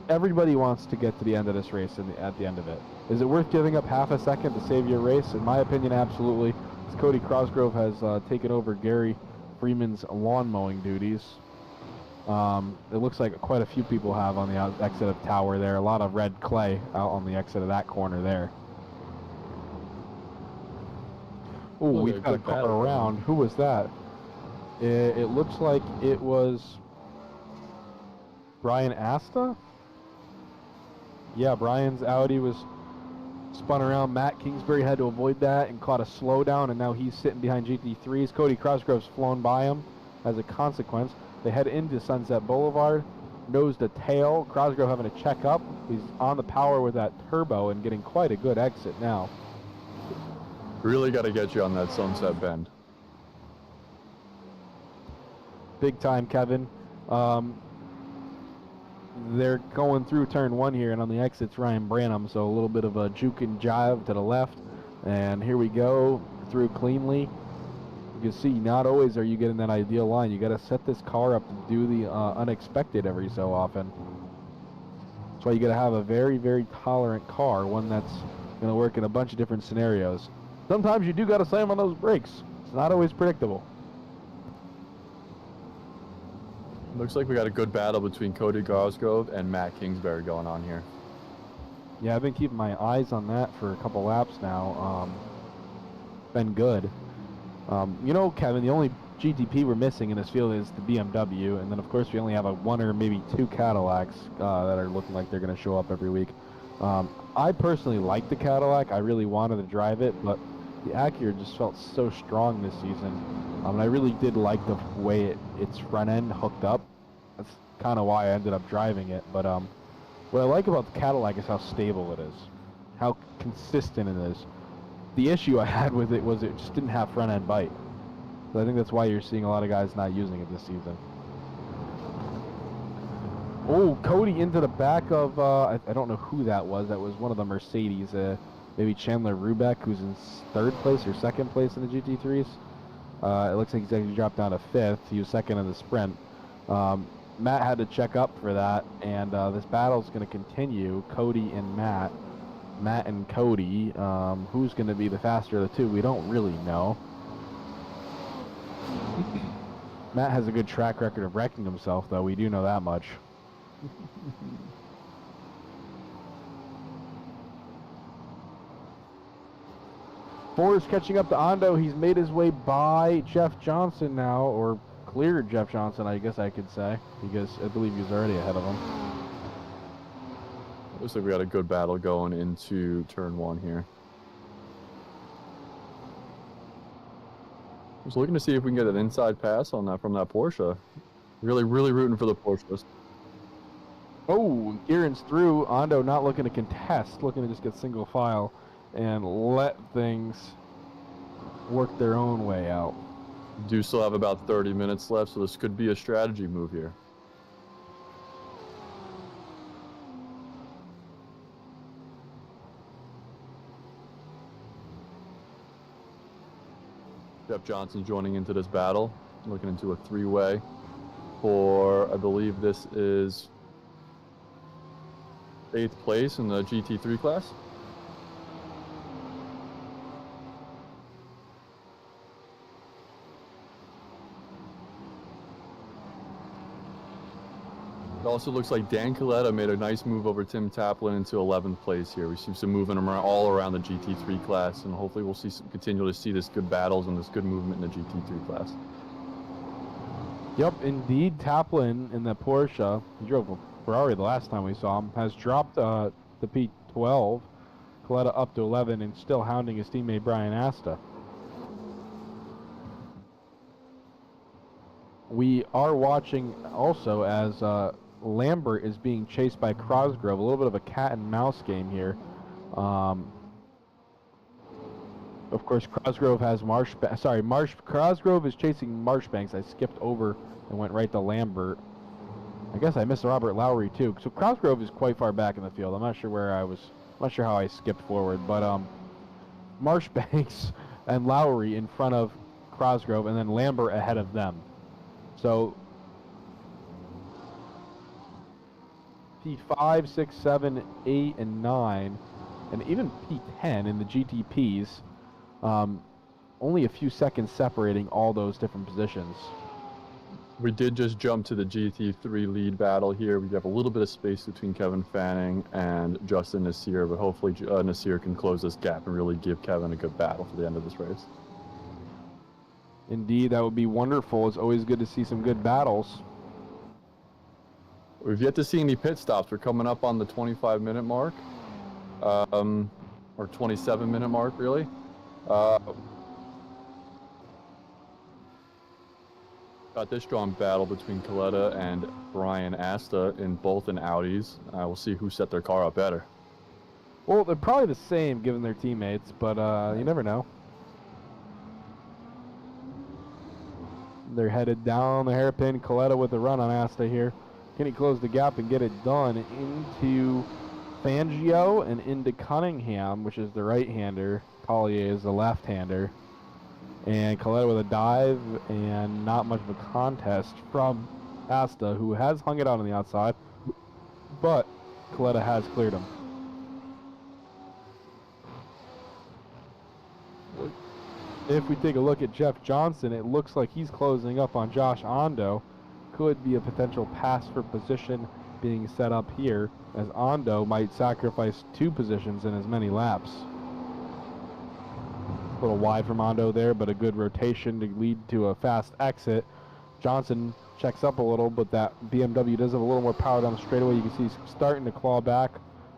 everybody wants to get to the end of this race at the end of it. Is it worth giving up half a second to save your race? In my opinion, absolutely. As Cody Cosgrove has taken over Gary Freeman's lawn mowing duties. It looks like quite a few people have on the exit of Tower there. A lot of red clay out on the exit of that corner there. Oh, we've got a car around. Who was that? It looks like it was Brian Asta? Yeah, Brian's Audi was spun around. Matt Kingsbury had to avoid that and caught a slowdown, and now he's sitting behind GT3s. Cody Cosgrove's flown by him as a consequence. They head into Sunset Boulevard, nose to tail. Cosgrove having to check up. He's on the power with that turbo and getting quite a good exit now. Really got to get you on that Sunset Bend. Big time, Kevin. They're going through turn 1 here, and on the exit's Ryan Branham, so a little bit of a juke and jive to the left. And here we go, through cleanly. You can see, not always are you getting that ideal line. You got to set this car up to do the unexpected every so often. That's why you got to have a very, very tolerant car, one that's going to work in a bunch of different scenarios. Sometimes you do got to slam on those brakes. It's not always predictable. Looks like we got a good battle between Cody Cosgrove and Matt Kingsbury going on here. Yeah, I've been keeping my eyes on that for a couple laps now. Been good. You know, Kevin, the only GTP we're missing in this field is the BMW, and then of course we only have a 1 or maybe 2 Cadillacs that are looking like they're going to show up every week. I personally like the Cadillac. I really wanted to drive it, but the Acura just felt so strong this season. And I really did like the way its front end hooked up. That's kind of why I ended up driving it. But what I like about the Cadillac is how stable it is, how consistent it is. The issue I had with it was it just didn't have front end bite. So I think that's why you're seeing a lot of guys not using it this season. Oh, Cody into the back of, I don't know who that was. That was one of the Mercedes. Maybe Chandler Rubeck, who's in 3rd place or 2nd place in the GT3s. It looks like he's actually dropped down to 5th. He was 2nd in the sprint. Matt had to check up for that, and this battle's going to continue. Cody and Matt. Matt and Cody. Who's going to be the faster of the two? We don't really know. Matt has a good track record of wrecking himself, though. We do know that much. Forrest catching up to Ando. He's made his way by Jeff Johnson now, or cleared Jeff Johnson, I guess I could say, because I believe he was already ahead of him. Looks like we got a good battle going into turn 1 here. Just looking to see if we can get an inside pass on that from that Porsche. Really rooting for the Porsches. Oh, Kieran's through. Ando not looking to contest, looking to just get single file and let things work their own way out. Do still have about 30 minutes left, so this could be a strategy move here. Jeff Johnson joining into this battle, looking into a 3-way for, I believe this is 8th place in the GT3 class. It also looks like Dan Coletta made a nice move over Tim Taplin into 11th place here. We see some movement all around the GT3 class, and hopefully we'll continue to see this good battles and this good movement in the GT3 class. Yep, indeed. Taplin in the Porsche, he drove a Ferrari the last time we saw him, has dropped the P12, Coletta up to 11, and still hounding his teammate Brian Asta. We are watching also as Lambert is being chased by Cosgrove. A little bit of a cat and mouse game here. Of course, Cosgrove has Cosgrove is chasing Marshbanks. I skipped over and went right to Lambert. I guess I missed Robert Lowry too. So Cosgrove is quite far back in the field. I'm not sure where I was. I'm not sure how I skipped forward, but Marshbanks and Lowry in front of Cosgrove, and then Lambert ahead of them. So P5, 6, 7, 8, and 9, and even P10 in the GTPs, only a few seconds separating all those different positions. We did just jump to the GT3 lead battle here. We have a little bit of space between Kevin Fanning and Justin Nasir, but hopefully Nasir can close this gap and really give Kevin a good battle for the end of this race. Indeed, that would be wonderful. It's always good to see some good battles. We've yet to see any pit stops. We're coming up on the 25-minute mark, or 27-minute mark, really. Got this strong battle between Coletta and Brian Asta in both in Audis. We'll see who set their car up better. Well, they're probably the same given their teammates, but you never know. They're headed down the hairpin. Coletta with a run on Asta here. Can he close the gap and get it done into Fangio and into Cunningham, which is the right-hander. Collier is the left-hander. And Coletta with a dive, and not much of a contest from Asta, who has hung it out on the outside, but Coletta has cleared him. If we take a look at Jeff Johnson, it looks like he's closing up on Josh Ando. Could be a potential pass for position being set up here, as Ando might sacrifice 2 positions in as many laps. little wide from Ando there, but a good rotation to lead to a fast exit. Johnson checks up a little, but that BMW does have a little more power down the straightaway. You can see he's starting to claw back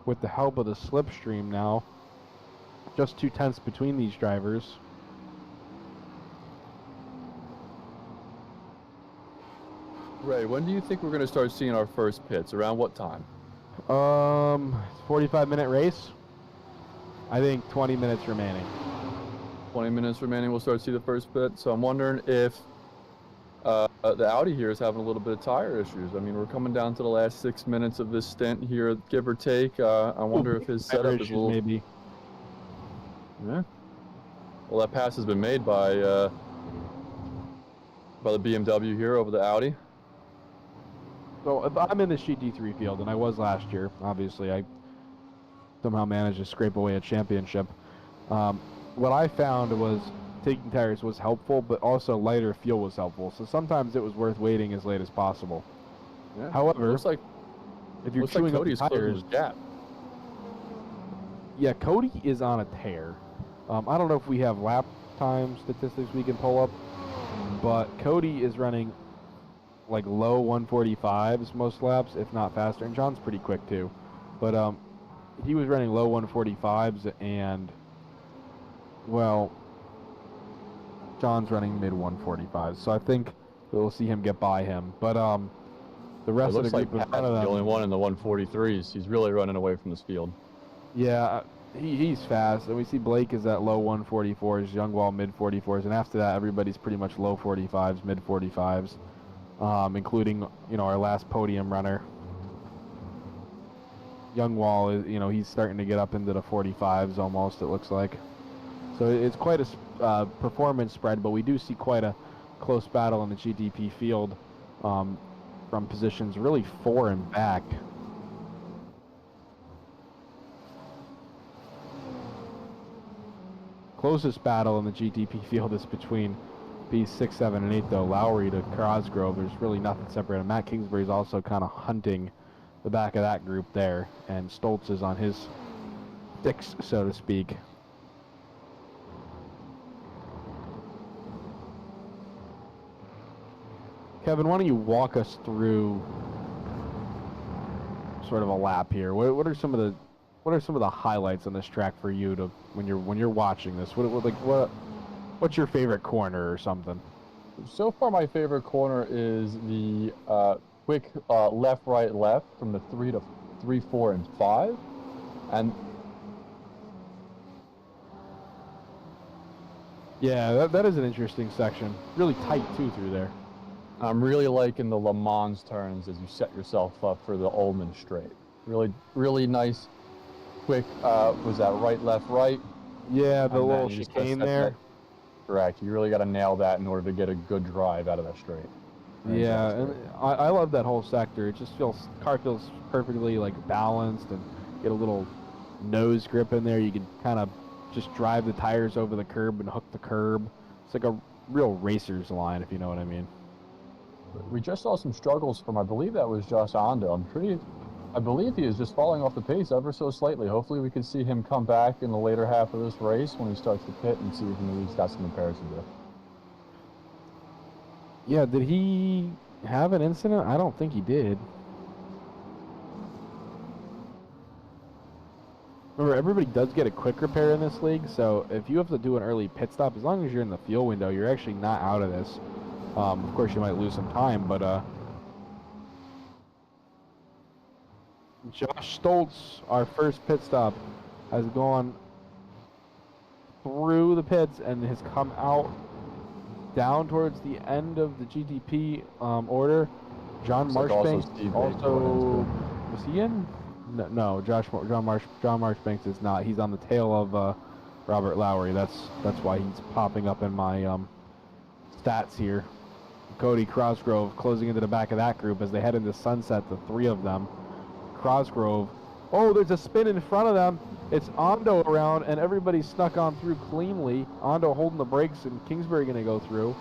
with the help of the slipstream now. Just 2/10 between these drivers. Ray, when do you think we're going to start seeing our first pits? Around what time? 45-minute race. I think 20 minutes remaining. 20 minutes remaining, we'll start to see the first pit. So I'm wondering if the Audi here is having a little bit of tire issues. I mean, we're coming down to the last 6 minutes of this stint here, give or take. I wonder if his setup is a little... Maybe. Yeah. Well, that pass has been made by the BMW here over the Audi. So I'm in the GT3 field, and I was last year. Obviously, I somehow managed to scrape away a championship. What I found was taking tires was helpful, but also lighter fuel was helpful. So sometimes it was worth waiting as late as possible. Yeah. However, looks like if you're chewing up Cody's closing tires, his gap. yeah, Cody is on a tear. I don't know if we have lap time statistics we can pull up, but Cody is running like low 145s most laps, if not faster. And John's pretty quick too, but he was running low 145s, and well, John's running mid 145s. So I think we'll see him get by him. But the rest of the group in front of them, the only one in the 143s. He's really running away from this field. Yeah, he's fast, and we see Blake is at low 144s, Youngwall mid 44s, and after that everybody's pretty much low 45s, mid 45s, including our last podium runner. Youngwall is he's starting to get up into the 45s almost, it looks like. So it's quite a performance spread, but we do see quite a close battle in the GTP field from positions really 4 and back. Closest battle in the GTP field is between P6, 7, and 8, though. Lowry to Cosgrove, there's really nothing separating. Matt Kingsbury's also kind of hunting the back of that group there, and Stoltz is on his sticks, so to speak. Kevin, why don't you walk us through sort of a lap here? What are some of the highlights on this track for you to when you're watching this? What's your favorite corner or something? So far, my favorite corner is the quick left, right, left from the 3 to 3, 4, and 5, and yeah, that is an interesting section. Really tight too through there. I'm really liking the Le Mans turns as you set yourself up for the Ullman straight. Really, really nice. Quick, was that right, left, right? Yeah, the little chicane there. Correct. You really got to nail that in order to get a good drive out of that straight. Yeah, and I love that whole sector. It just car feels perfectly like balanced, and get a little nose grip in there. You can kind of just drive the tires over the curb and hook the curb. It's like a real racer's line, if you know what I mean. We just saw some struggles from, I believe that was Josh Ando. I believe he is just falling off the pace ever so slightly. Hopefully we can see him come back in the later half of this race when he starts to pit and see if he's got some comparison to. Yeah, did he have an incident? I don't think he did. Remember, everybody does get a quick repair in this league, so if you have to do an early pit stop, as long as you're in the fuel window, you're actually not out of this. Of course, you might lose some time, but Josh Stoltz, our first pit stop, has gone through the pits and has come out down towards the end of the GTP order. John Marshbanks also was he in? No, John Marshbanks is not. He's on the tail of Robert Lowry. That's why he's popping up in my stats here. Cody Cosgrove closing into the back of that group as they head into sunset, the 3 of them. Cosgrove, oh, there's a spin in front of them. It's Ando around, and everybody snuck on through cleanly. Ando holding the brakes, and Kingsbury going to go through.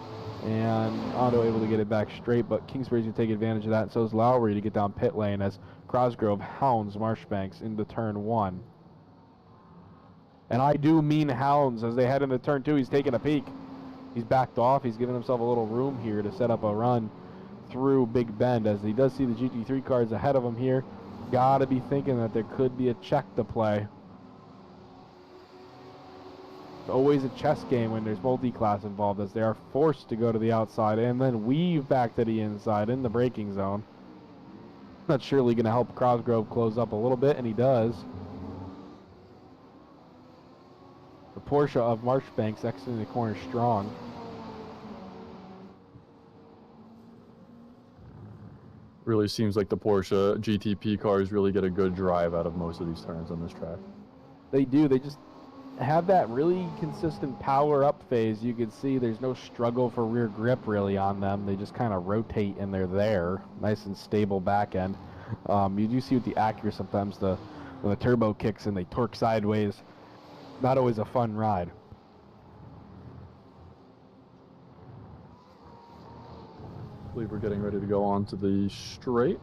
And Ando able to get it back straight, but Kingsbury's going to take advantage of that, and so is Lowry to get down pit lane as Cosgrove hounds Marshbanks into turn 1. And I do mean hounds. As they head into turn 2, he's taking a peek. He's backed off. He's giving himself a little room here to set up a run through Big Bend, as he does see the GT3 cars ahead of him here. Gotta be thinking that there could be a check to play. It's always a chess game when there's multi-class involved, as they are forced to go to the outside and then weave back to the inside in the braking zone. That's surely going to help Cosgrove close up a little bit, and he does. The Porsche of Marchbanks exiting the corner strong. Really seems like the Porsche GTP cars really get a good drive out of most of these turns on this track. They do. They just have that really consistent power up phase. You can see there's no struggle for rear grip really on them. They just kind of rotate and they're there. Nice and stable back end. You do see with the Acura sometimes when the turbo kicks and they torque sideways. Not always a fun ride. I believe we're getting ready to go on to the straight.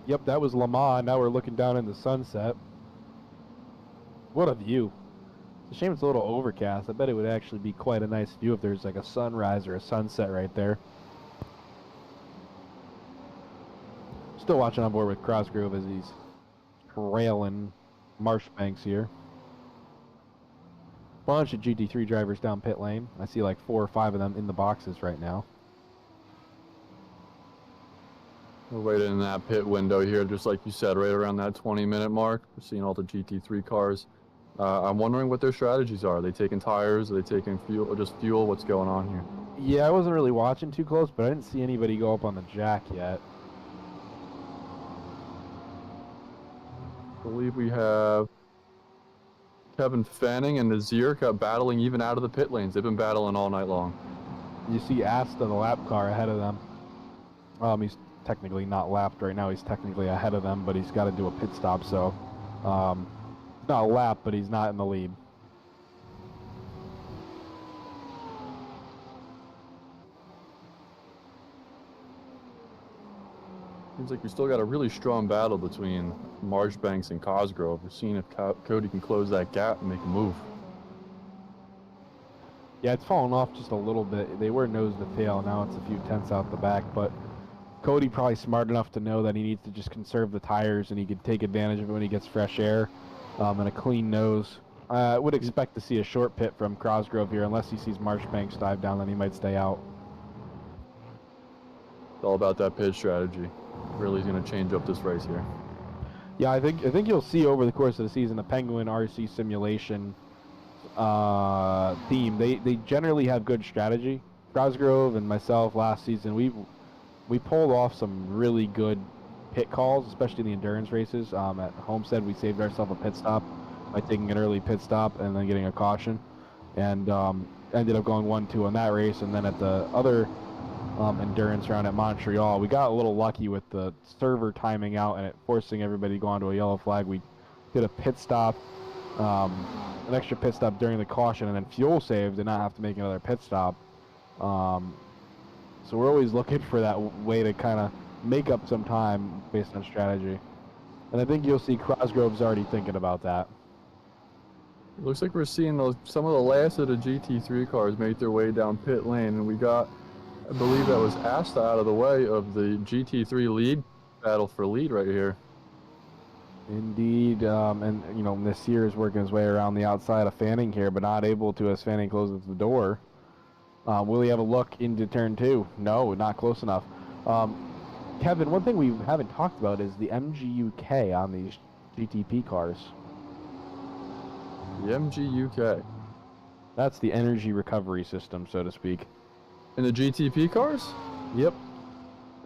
Yep, that was Le Mans. Now we're looking down in the sunset. What a view. It's a shame it's a little overcast. I bet it would actually be quite a nice view if there's like a sunrise or a sunset right there. Still watching on board with Cosgrove as he's trailing Marchbanks here. Bunch of GT3 drivers down pit lane. I see like 4 or 5 of them in the boxes right now. We're waiting in that pit window here, just like you said, right around that 20-minute mark. We're seeing all the GT3 cars. I'm wondering what their strategies are. Are they taking tires? Are they taking fuel? Or just fuel? What's going on here? Yeah, I wasn't really watching too close, but I didn't see anybody go up on the jack yet. I believe we have Kevin Fanning and Nazir battling even out of the pit lanes. They've been battling all night long. You see Asta, the lap car, ahead of them. He's technically not lapped right now. He's technically ahead of them, but he's got to do a pit stop, so not a lap, but he's not in the lead. Seems like we still got a really strong battle between Marchbanks and Cosgrove. We're seeing if Cody can close that gap and make a move. Yeah, it's fallen off just a little bit. They were nose to tail. Now it's a few tenths out the back, but Cody probably smart enough to know that he needs to just conserve the tires, and he could take advantage of it when he gets fresh air and a clean nose. I would expect to see a short pit from Cosgrove here, unless he sees Marchbanks dive down, then he might stay out. It's all about that pit strategy. Really going to change up this race here. Yeah, I think you'll see over the course of the season the Penguin RC Simulation team. They generally have good strategy. Cosgrove and myself last season, we pulled off some really good pit calls, especially in the endurance races. At Homestead, we saved ourselves a pit stop by taking an early pit stop and then getting a caution, and ended up going 1-2 on that race. And then at the other endurance round at Montreal, we got a little lucky with the server timing out and it forcing everybody to go onto a yellow flag. We did a pit stop, an extra pit stop during the caution, and then fuel saved, did not have to make another pit stop. So we're always looking for that way to kind of make up some time based on strategy. And I think you'll see Cosgrove's already thinking about that. It looks like we're seeing some of the last of the GT3 cars make their way down pit lane, and we got, I believe that was Asta out of the way of the GT3 lead battle for lead right here. Indeed, and you know, Nasir is working his way around the outside of Fanning here, but not able to as Fanning closes the door. Will he have a look into turn 2? No, not close enough. Kevin, one thing we haven't talked about is the MGUK on these GTP cars. The MGUK. That's the energy recovery system, so to speak. In the GTP cars? Yep.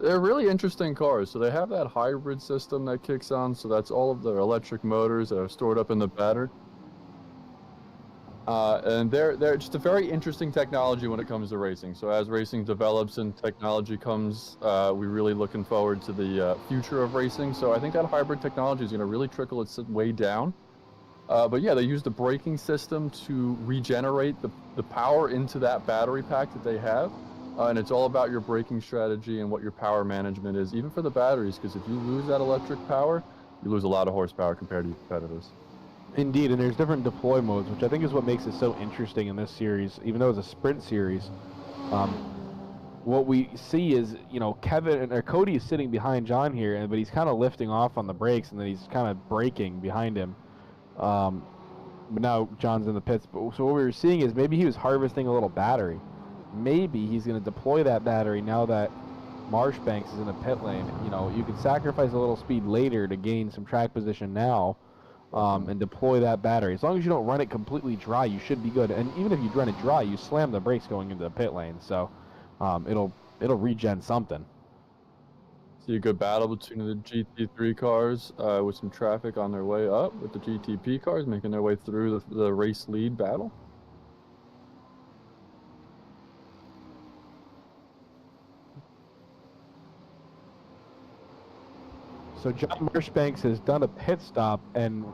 They're really interesting cars. So they have that hybrid system that kicks on, so that's all of their electric motors that are stored up in the battery. And they're just a very interesting technology when it comes to racing. So as racing develops and technology comes, we're really looking forward to the future of racing. So I think that hybrid technology is going to really trickle its way down. But yeah, they use the braking system to regenerate the power into that battery pack that they have. And it's all about your braking strategy and what your power management is, even for the batteries, because if you lose that electric power, you lose a lot of horsepower compared to your competitors. Indeed, and there's different deploy modes, which I think is what makes it so interesting in this series, even though it's a sprint series. What we see is, you know, Cody is sitting behind John here, but he's kind of lifting off on the brakes, and then he's kind of braking behind him. But now John's in the pits. So what we were seeing is maybe he was harvesting a little battery. Maybe he's going to deploy that battery now that Marshbanks is in the pit lane. You know, you can sacrifice a little speed later to gain some track position now, and deploy that battery. As long as you don't run it completely dry, you should be good. And even if you run it dry, you slam the brakes going into the pit lane, so it'll regen something. See a good battle between the GT3 cars with some traffic on their way up, with the GTP cars making their way through the race lead battle. So John Marshbanks has done a pit stop, and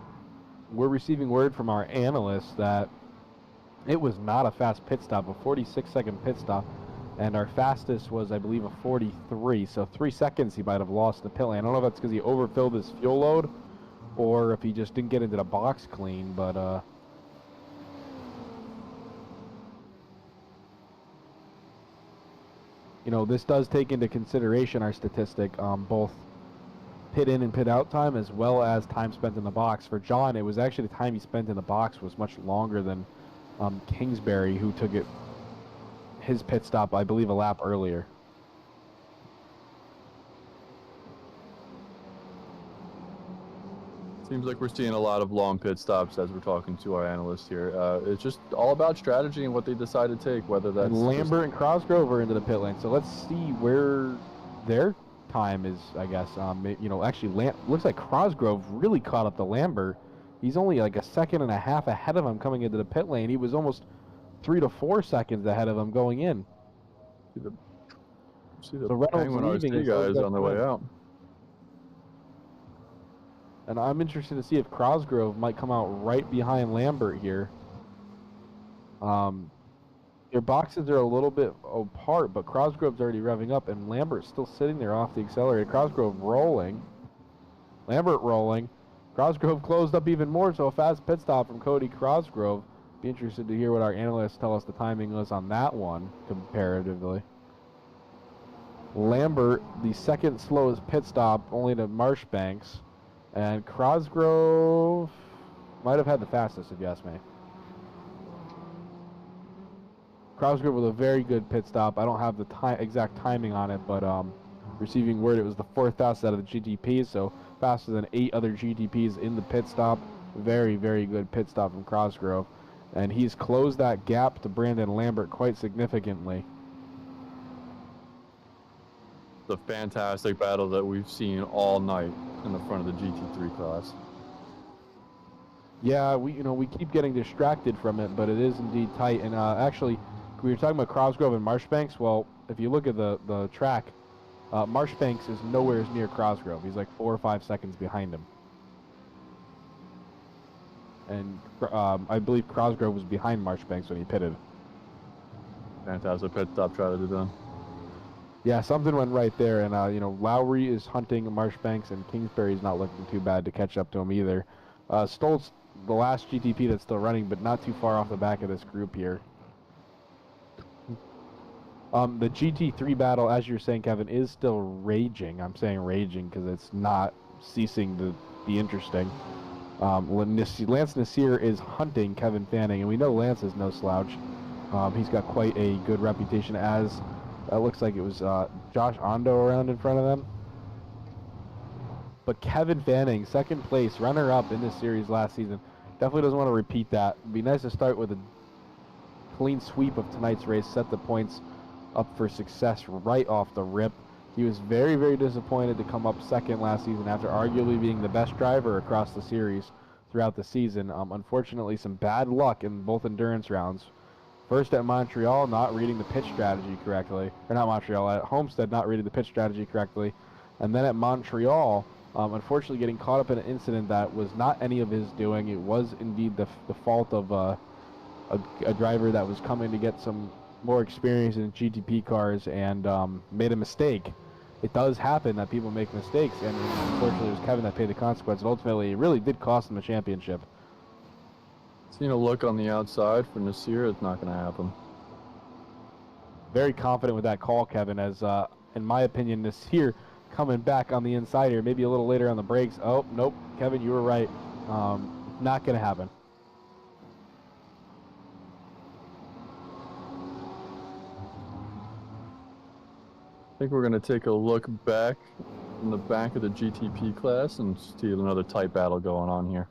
we're receiving word from our analysts that it was not a fast pit stop, a 46-second pit stop, and our fastest was, I believe, a 43. So 3 seconds he might have lost the pit lane. I don't know if that's because he overfilled his fuel load or if he just didn't get into the box clean, but you know, this does take into consideration our statistic, both pit in and pit out time as well as time spent in the box. For John, it was actually the time he spent in the box was much longer than Kingsbury, who took his pit stop, I believe, a lap earlier. Seems like we're seeing a lot of long pit stops as we're talking to our analysts here. It's just all about strategy and what they decide to take, whether that's... And Lambert and Cosgrove are into the pit lane, so let's see where their time is, I guess. You know, actually, looks like Cosgrove really caught up to Lambert. He's only like a second and a half ahead of him coming into the pit lane. He was almost 3 to 4 seconds ahead of him going in. See the Penguin RC guys on their way out. And I'm interested to see if Cosgrove might come out right behind Lambert here. Their boxes are a little bit apart, but Cosgrove's already revving up, and Lambert's still sitting there off the accelerator. Cosgrove rolling. Lambert rolling. Cosgrove closed up even more, so a fast pit stop from Cody Cosgrove. Be interested to hear what our analysts tell us the timing was on that one, comparatively. Lambert, the second slowest pit stop, only to Marshbanks. And Cosgrove might have had the fastest, if you ask me. Cosgrove with a very good pit stop. I don't have the exact timing on it, but receiving word it was the 4th fastest out of the GTPs, so faster than 8 other GTPs in the pit stop. Very, very good pit stop from Cosgrove. And he's closed that gap to Brandon Lambert quite significantly. The fantastic battle that we've seen all night in the front of the GT3 class. Yeah, we keep getting distracted from it, but it is indeed tight. And actually, we were talking about Cosgrove and Marshbanks. Well, if you look at the track, Marshbanks is nowhere near Cosgrove. He's like 4 or 5 seconds behind him. And I believe Cosgrove was behind Marshbanks when he pitted. Fantastic pit stop try to do done. Yeah, something went right there, and Lowry is hunting Marshbanks, and Kingsbury's not looking too bad to catch up to him either. Stoltz, the last GTP that's still running, but not too far off the back of this group here. The GT3 battle, as you're saying, Kevin, is still raging. I'm saying raging because it's not ceasing to be interesting. Lance Nasir is hunting Kevin Fanning, and we know Lance is no slouch. He's got quite a good reputation, as looks like it was Josh Ondo around in front of them. But Kevin Fanning, second place, runner-up in this series last season, definitely doesn't want to repeat that. It'd be nice to start with a clean sweep of tonight's race, set the points up for success right off the rip. He was very, very disappointed to come up second last season after arguably being the best driver across the series throughout the season. Unfortunately, some bad luck in both endurance rounds. First at Montreal, not reading the pitch strategy correctly. Or not Montreal, at Homestead, not reading the pitch strategy correctly. And then at Montreal, unfortunately getting caught up in an incident that was not any of his doing. It was indeed the fault of a driver that was coming to get some more experience in GTP cars and made a mistake it does happen that people make mistakes, and unfortunately it was Kevin that paid the consequence, and ultimately it really did cost him a championship. Seeing a look on the outside for Nasir, it's not going to happen. Very confident with that call, Kevin, as in my opinion, Nasir coming back on the inside here, maybe a little later on the brakes. Oh, nope, Kevin, you were right. Not going to happen. I think we're going to take a look back in the back of the GTP class and see another tight battle going on here.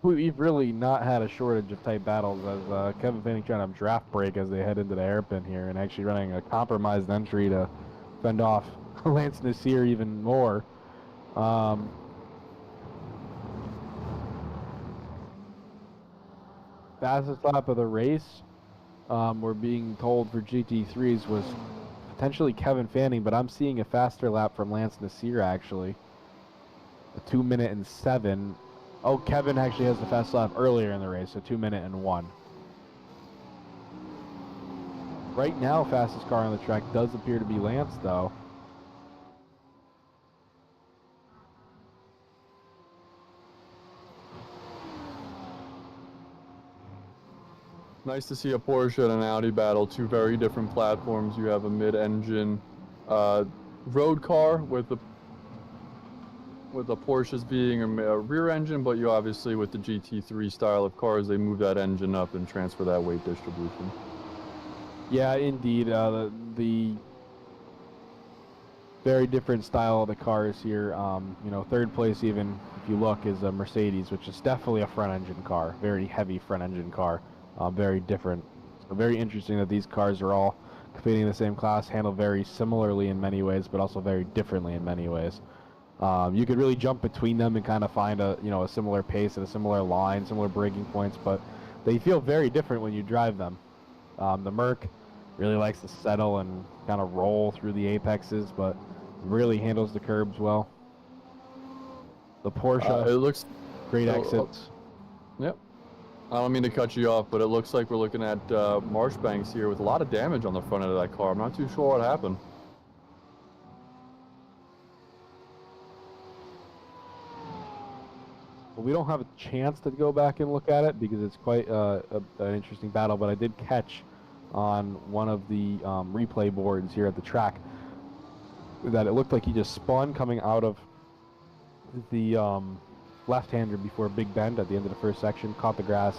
We've really not had a shortage of tight battles, as Kevin Fanning trying to draft break as they head into the hairpin here, and actually running a compromised entry to fend off Lance Nasir even more. Fastest lap of the race, we're being told for GT3s, was potentially Kevin Fanning, but I'm seeing a faster lap from Lance Nasir actually. A 2 minute and 7. Oh, Kevin actually has the fast lap earlier in the race, so 2 minute and 1. Right now, fastest car on the track does appear to be Lance, though. Nice to see a Porsche and an Audi battle, two very different platforms. You have a mid-engine road car with the Porsches being a rear engine, but you obviously with the GT3 style of cars, they move that engine up and transfer that weight distribution. Yeah, indeed. The very different style of the cars here. You know, third place even, if you look, is a Mercedes, which is definitely a front engine car, very heavy front engine car. Very different. So very interesting that these cars are all competing in the same class, handled very similarly in many ways, but also very differently in many ways. You could really jump between them and kind of find a a similar pace and a similar line, similar braking points, but they feel very different when you drive them. The Merc really likes to settle and kind of roll through the apexes, but really handles the curbs well. The Porsche, It looks great exits. Yep. I don't mean to cut you off, but it looks like we're looking at Marshbanks here with a lot of damage on the front of that car. I'm not too sure what happened. Well, we don't have a chance to go back and look at it because it's quite an interesting battle, but I did catch on one of the replay boards here at the track that it looked like he just spun coming out of the left-hander before a big bend at the end of the first section, caught the grass,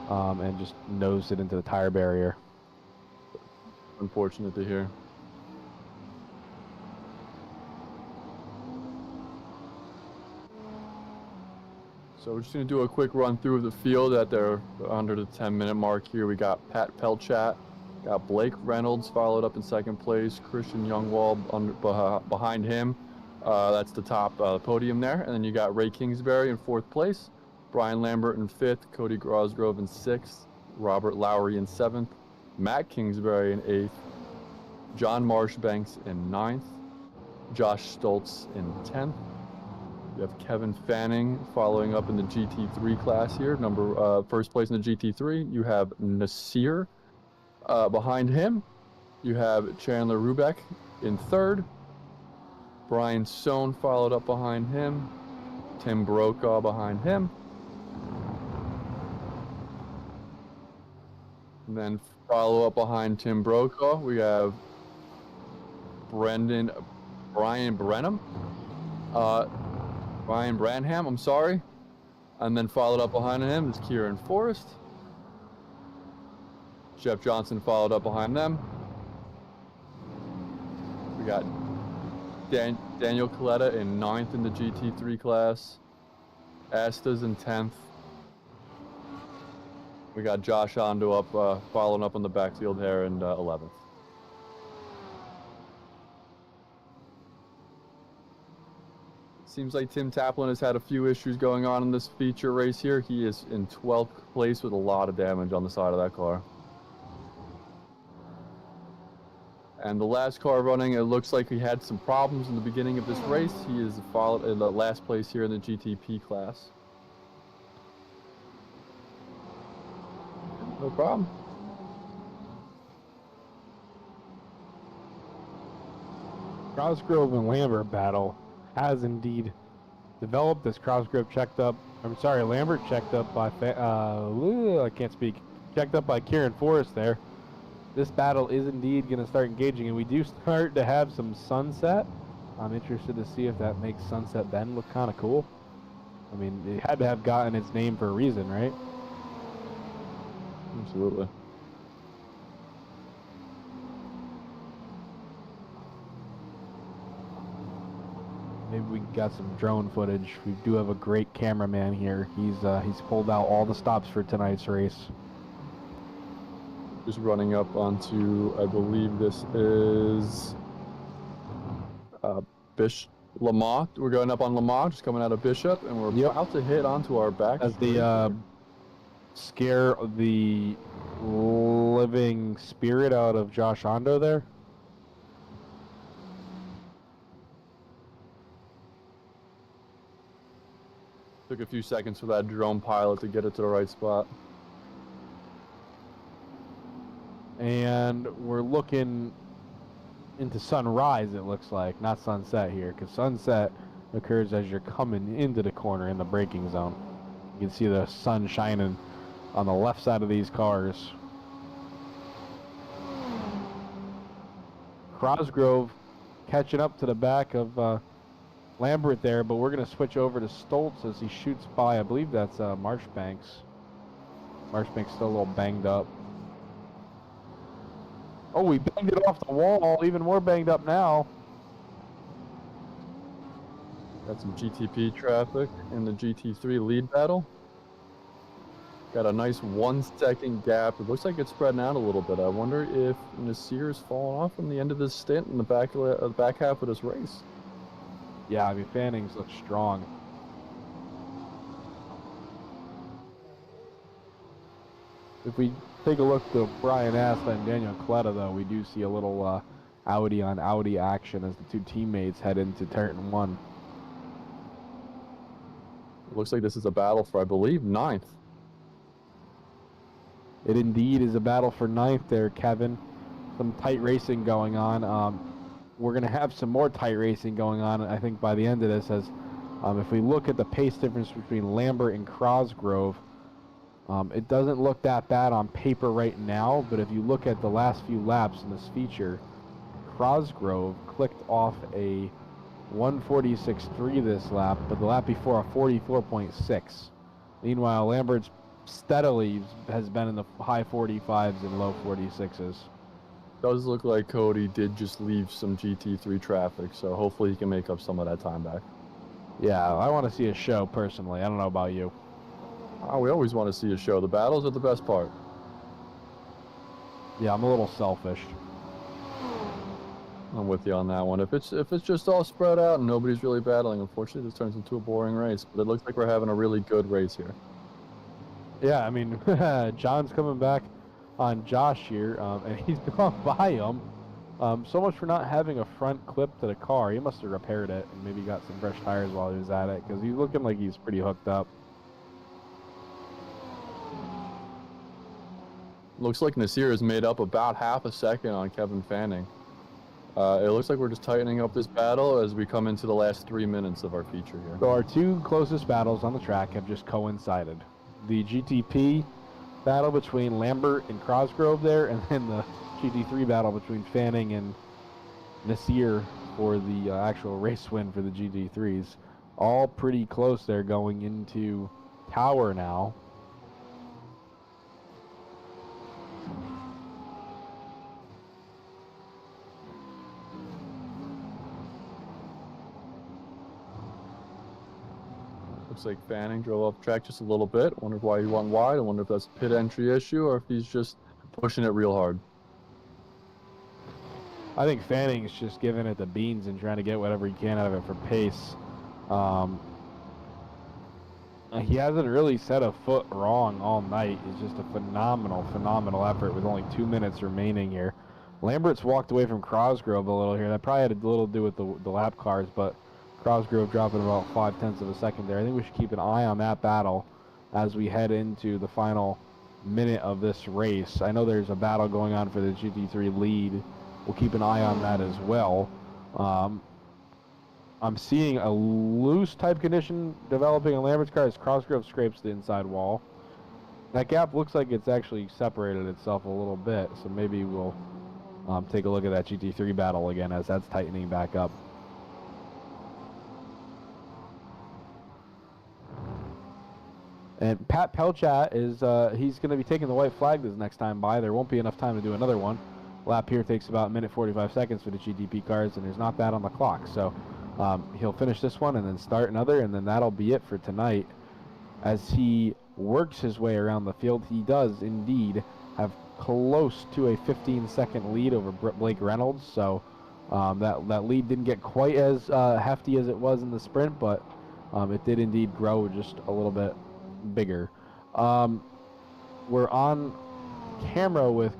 and just nosed it into the tire barrier. Unfortunate to hear. So we're just going to do a quick run through of the field at their under the 10-minute mark here. We got Pat Pelchat, got Blake Reynolds followed up in second place, Christian Youngwald behind him. That's the top podium there. And then you got Ray Kingsbury in fourth place, Brian Lambert in fifth, Cody Grosgrove in sixth, Robert Lowry in seventh, Matt Kingsbury in eighth, John Marshbanks in ninth, Josh Stoltz in 10th. You have Kevin Fanning following up in the GT3 class here, first place in the GT3. You have Nasir behind him. You have Chandler Rubeck in third. Brian Sohn followed up behind him. Tim Brokaw behind him. And then follow up behind Tim Brokaw, we have Brian Branham. Brian Branham, I'm sorry. And then followed up behind him is Kieran Forrest. Jeff Johnson followed up behind them. We got Daniel Coletta in 9th in the GT3 class. Estes in 10th. We got Josh Ondo up, following up on the backfield here in 11th. Seems like Tim Taplin has had a few issues going on in this feature race here. He is in 12th place with a lot of damage on the side of that car. And the last car running, it looks like he had some problems in the beginning of this race. He is followed in the last place here in the GTP class. No problem. Cosgrove and Lambert battle has indeed developed as Cosgrove Lambert checked up by, I can't speak, checked up by Kieran Forrest there. This battle is indeed going to start engaging, and we do start to have some sunset. I'm interested to see if that makes Sunset Bend look kind of cool. I mean, it had to have gotten its name for a reason, right? Absolutely. Maybe we got some drone footage. We do have a great cameraman here. He's pulled out all the stops for tonight's race. Just running up onto, I believe this is Lamont. We're going up on Lamont, just coming out of Bishop, and we're about to hit onto our back. As the scare the living spirit out of Josh Hondo there. Took a few seconds for that drone pilot to get it to the right spot. And we're looking into sunrise, it looks like, not sunset here, because sunset occurs as you're coming into the corner in the braking zone. You can see the sun shining on the left side of these cars. Cosgrove catching up to the back of Lambert there, but we're going to switch over to Stoltz as he shoots by. I believe that's Marshbanks. Marshbanks still a little banged up. Oh, we banged it off the wall, even more banged up now. Got some GTP traffic in the GT3 lead battle. Got a nice 1 second gap. It looks like it's spreading out a little bit. I wonder if Nasir's fallen off from the end of his stint in the back half of this race. Yeah, I mean, Fanning's looks strong. If we take a look to Brian Asta and Daniel Coletta, though, we do see a little Audi on Audi action as the two teammates head into turn 1. It looks like this is a battle for, I believe, 9th. It indeed is a battle for 9th there, Kevin. Some tight racing going on. We're going to have some more tight racing going on, I think, by the end of this, as if we look at the pace difference between Lambert and Cosgrove, it doesn't look that bad on paper right now, but if you look at the last few laps in this feature, Cosgrove clicked off a 146.3 this lap, but the lap before a 44.6. Meanwhile, Lambert's steadily has been in the high 45s and low 46s. Does look like Cody did just leave some GT3 traffic, so hopefully he can make up some of that time back. Yeah, I want to see a show personally. I don't know about you. We always want to see a show. The battles are the best part. Yeah, I'm a little selfish. I'm with you on that one. If it's just all spread out and nobody's really battling, unfortunately this turns into a boring race. But it looks like we're having a really good race here. Yeah, I mean, John's coming back on Josh here, and he's gone by him. So much for not having a front clip to the car. He must have repaired it and maybe got some fresh tires while he was at it, because he's looking like he's pretty hooked up. Looks like Nasir has made up about half a second on Kevin Fanning. It looks like we're just tightening up this battle as we come into the last 3 minutes of our feature here. So our two closest battles on the track have just coincided. The GTP battle between Lambert and Cosgrove there, and then the GT3 battle between Fanning and Nasir for the actual race win for the GT3s. All pretty close there going into Tower now. Looks like Fanning drove off track just a little bit. Wonder why he went wide. I wonder if that's a pit entry issue or if he's just pushing it real hard. I think Fanning's just giving it the beans and trying to get whatever he can out of it for pace. He hasn't really set a foot wrong all night. It's just a phenomenal effort with only 2 minutes remaining here. Lambert's walked away from Cosgrove a little here. That probably had a little to do with the lap cars, but Cosgrove dropping about 0.5 of a second there. I think we should keep an eye on that battle as we head into the final minute of this race. I know there's a battle going on for the GT3 lead. We'll keep an eye on that as well. I'm seeing a loose type condition developing on Lambert's car as Cosgrove scrapes the inside wall. That gap looks like it's actually separated itself a little bit, so maybe we'll take a look at that GT3 battle again as that's tightening back up. And Pat Pelchat is he's going to be taking the white flag this next time by. There won't be enough time to do another one. Lap here takes about 1:45 seconds for the GTP cars, and there's not that on the clock. So he'll finish this one and then start another, and then that'll be it for tonight. As he works his way around the field, he does indeed have close to a 15-second lead over Blake Reynolds. So that lead didn't get quite as hefty as it was in the sprint, but it did indeed grow just a little bit bigger. We're on camera with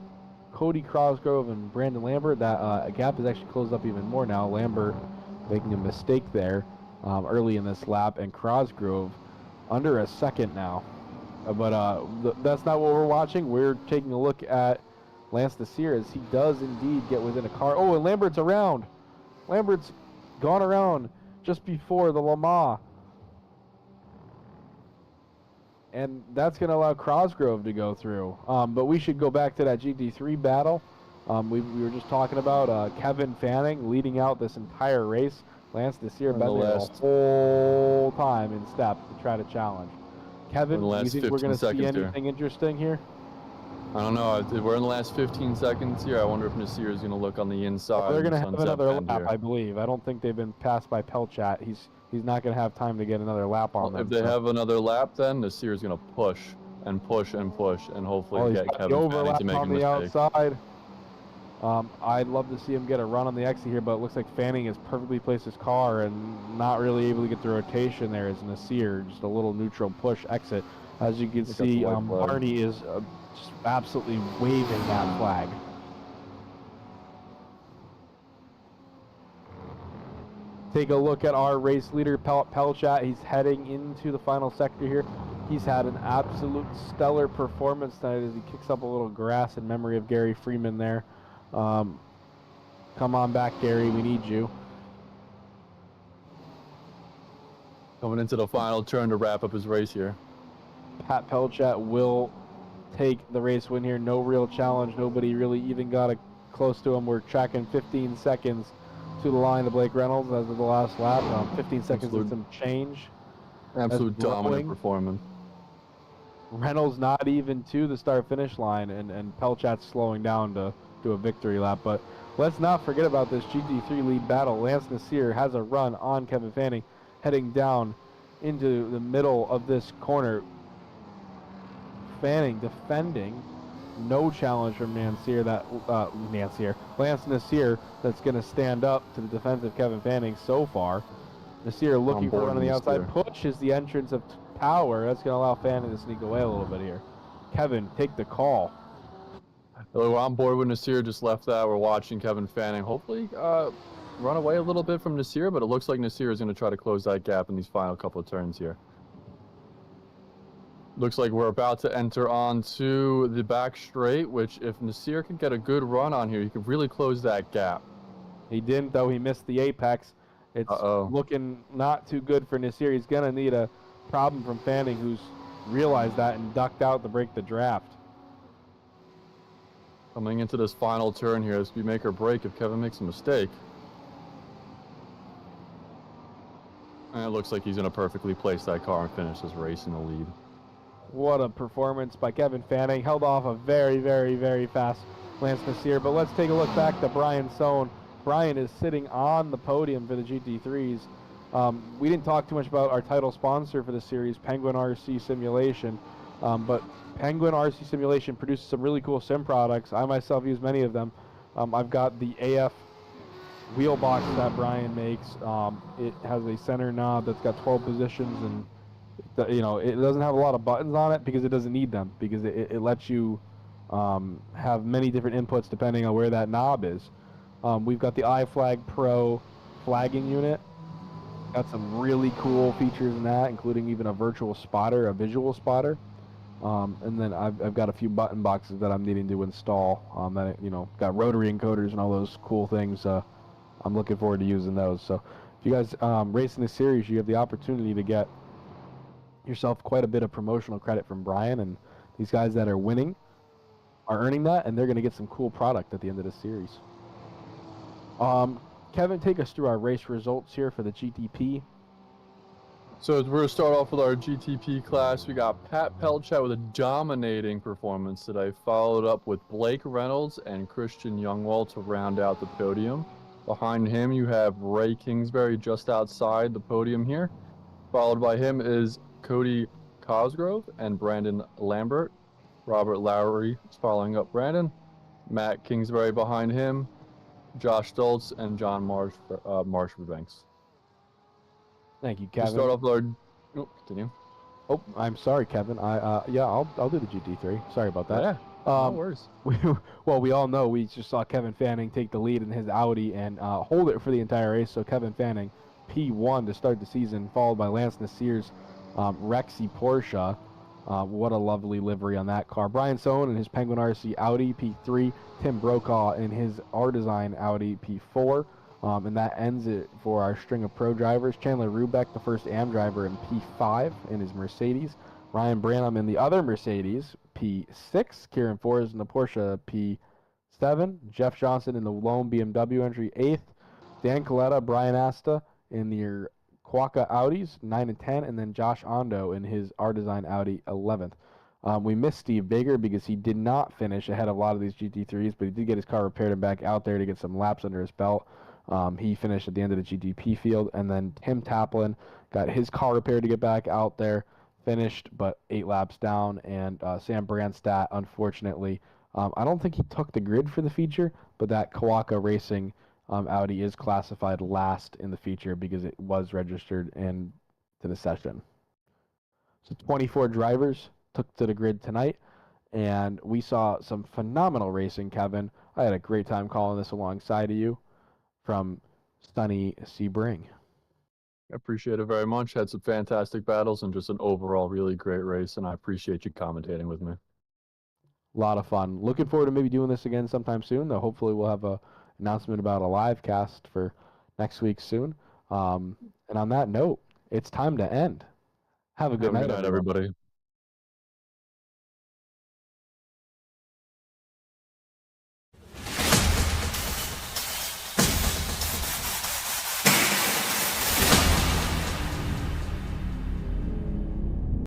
Cody Cosgrove and Brandon Lambert. That gap is actually closed up even more now. Lambert making a mistake there early in this lap, and Cosgrove under a second now. But that's not what we're watching. We're taking a look at Lance Nasir as he does indeed get within a car. Oh, and Lambert's around. Lambert's gone around just before the Le Mans. And that's going to allow Cosgrove to go through. But we should go back to that GT3 battle. We were just talking about Kevin Fanning leading out this entire race. Lance Nasir been there the whole time in step to try to challenge. Kevin, do you think we're going to see anything interesting here? I don't know. We're in the last 15 seconds here. I wonder if Nasir is going to look on the inside. Well, they're going to have another lap, I believe. I don't think they've been passed by Pelchat. He's not going to have time to get another lap on them. If they have another lap, then Nasir is going to push and push and push and hopefully get Kevin Fanning to make a mistake. Outside. I'd love to see him get a run on the exit here, but it looks like Fanning has perfectly placed his car and not really able to get the rotation there as Nasir, just a little neutral push exit. As you can see, Barney is just absolutely waving that flag. Take a look at our race leader, Pelchat. He's heading into the final sector here. He's had an absolute stellar performance tonight as he kicks up a little grass in memory of Gary Freeman there. Come on back, Gary. We need you. Coming into the final turn to wrap up his race here. Pat Pelchat will take the race win here. No real challenge. Nobody really even got close to him. We're tracking 15 seconds to the line to Blake Reynolds as of the last lap. 15 seconds with some change. Absolute dominant performance. Reynolds not even to the start-finish line, and Pelchat's slowing down to do a victory lap. But let's not forget about this GT3 lead battle. Lance Nasir has a run on Kevin Fanning, heading down into the middle of this corner. Fanning defending, no challenge from Lance Nasir that's going to stand up to the defense of Kevin Fanning so far. Nasir looking for one on the outside. Push is the entrance of Power. That's going to allow Fanning to sneak away a little bit here. Kevin, take the call. We're on board with Nasir, just left that. We're watching Kevin Fanning hopefully run away a little bit from Nasir, but it looks like Nasir is going to try to close that gap in these final couple of turns here. Looks like we're about to enter onto the back straight, which if Nasir can get a good run on here, he could really close that gap. He didn't, though. He missed the apex. It's looking not too good for Nasir. He's going to need a problem from Fanning, who's realized that and ducked out to break the draft. Coming into this final turn here, this will be make or break if Kevin makes a mistake. And it looks like he's going to perfectly place that car and finish this race in the lead. What a performance by Kevin Fanning. Held off a very, very, very fast Lance Nasir. But let's take a look back to Brian Sohn. Brian is sitting on the podium for the GT3s. We didn't talk too much about our title sponsor for the series, Penguin RC Simulation. But Penguin RC Simulation produces some really cool sim products. I myself use many of them. I've got the AF wheel box that Brian makes. It has a center knob that's got 12 positions, and it doesn't have a lot of buttons on it because it doesn't need them, because it lets you have many different inputs depending on where that knob is. We've got the iFlag Pro flagging unit. Got some really cool features in that, including even a virtual spotter, a visual spotter. And then I've got a few button boxes that I'm needing to install. Got rotary encoders and all those cool things I'm looking forward to using those. So if you guys race in this series, you have the opportunity to get yourself quite a bit of promotional credit from Brian, and these guys that are winning are earning that, and they're going to get some cool product at the end of the series. Kevin, take us through our race results here for the GTP. So we're going to start off with our GTP class. We got Pat Pelchat with a dominating performance today, followed up with Blake Reynolds and Christian Youngwall to round out the podium. Behind him, you have Ray Kingsbury just outside the podium here. Followed by him is Cody Cosgrove and Brandon Lambert. Robert Lowry is following up Brandon. Matt Kingsbury behind him. Josh Stoltz and John Marshbanks. Thank you, Kevin. We'll start off with our... Oh, continue. Oh, I'm sorry, Kevin. Yeah, I'll do the GT3. Sorry about that. Yeah, no worries. We all know we just saw Kevin Fanning take the lead in his Audi and hold it for the entire race. So Kevin Fanning, P1 to start the season, followed by Lance Nasir's Rexy Porsche. What a lovely livery on that car. Brian Sohn in his Penguin RC Audi P3. Tim Brokaw in his R-Design Audi P4. And that ends it for our string of pro drivers. Chandler Rubeck, the first AM driver, in P5 in his Mercedes. Ryan Branham in the other Mercedes, P6. Kieran Forrest in the Porsche, P7. Jeff Johnson in the lone BMW entry, 8th. Dan Coletta, Brian Asta in the Quokka Audis, 9 and 10. And then Josh Ondo in his R-Design Audi, 11th. We missed Steve Baker because he did not finish ahead of a lot of these GT3s, but he did get his car repaired and back out there to get some laps under his belt. He finished at the end of the GTP field, and then Tim Taplin got his car repaired to get back out there, finished, but 8 laps down, and Sam Brandstadt, unfortunately, I don't think he took the grid for the feature, but that Kawaka Racing Audi is classified last in the feature because it was registered into the session. So 24 drivers took to the grid tonight, and we saw some phenomenal racing, Kevin. I had a great time calling this alongside of you from sunny Sebring. I appreciate it very much. Had some fantastic battles and just an overall really great race, and I appreciate you commentating with me. A lot of fun. Looking forward to maybe doing this again sometime soon, though. Hopefully we'll have a announcement about a live cast for next week soon. And on that note, it's time to end. Have a good night, everybody.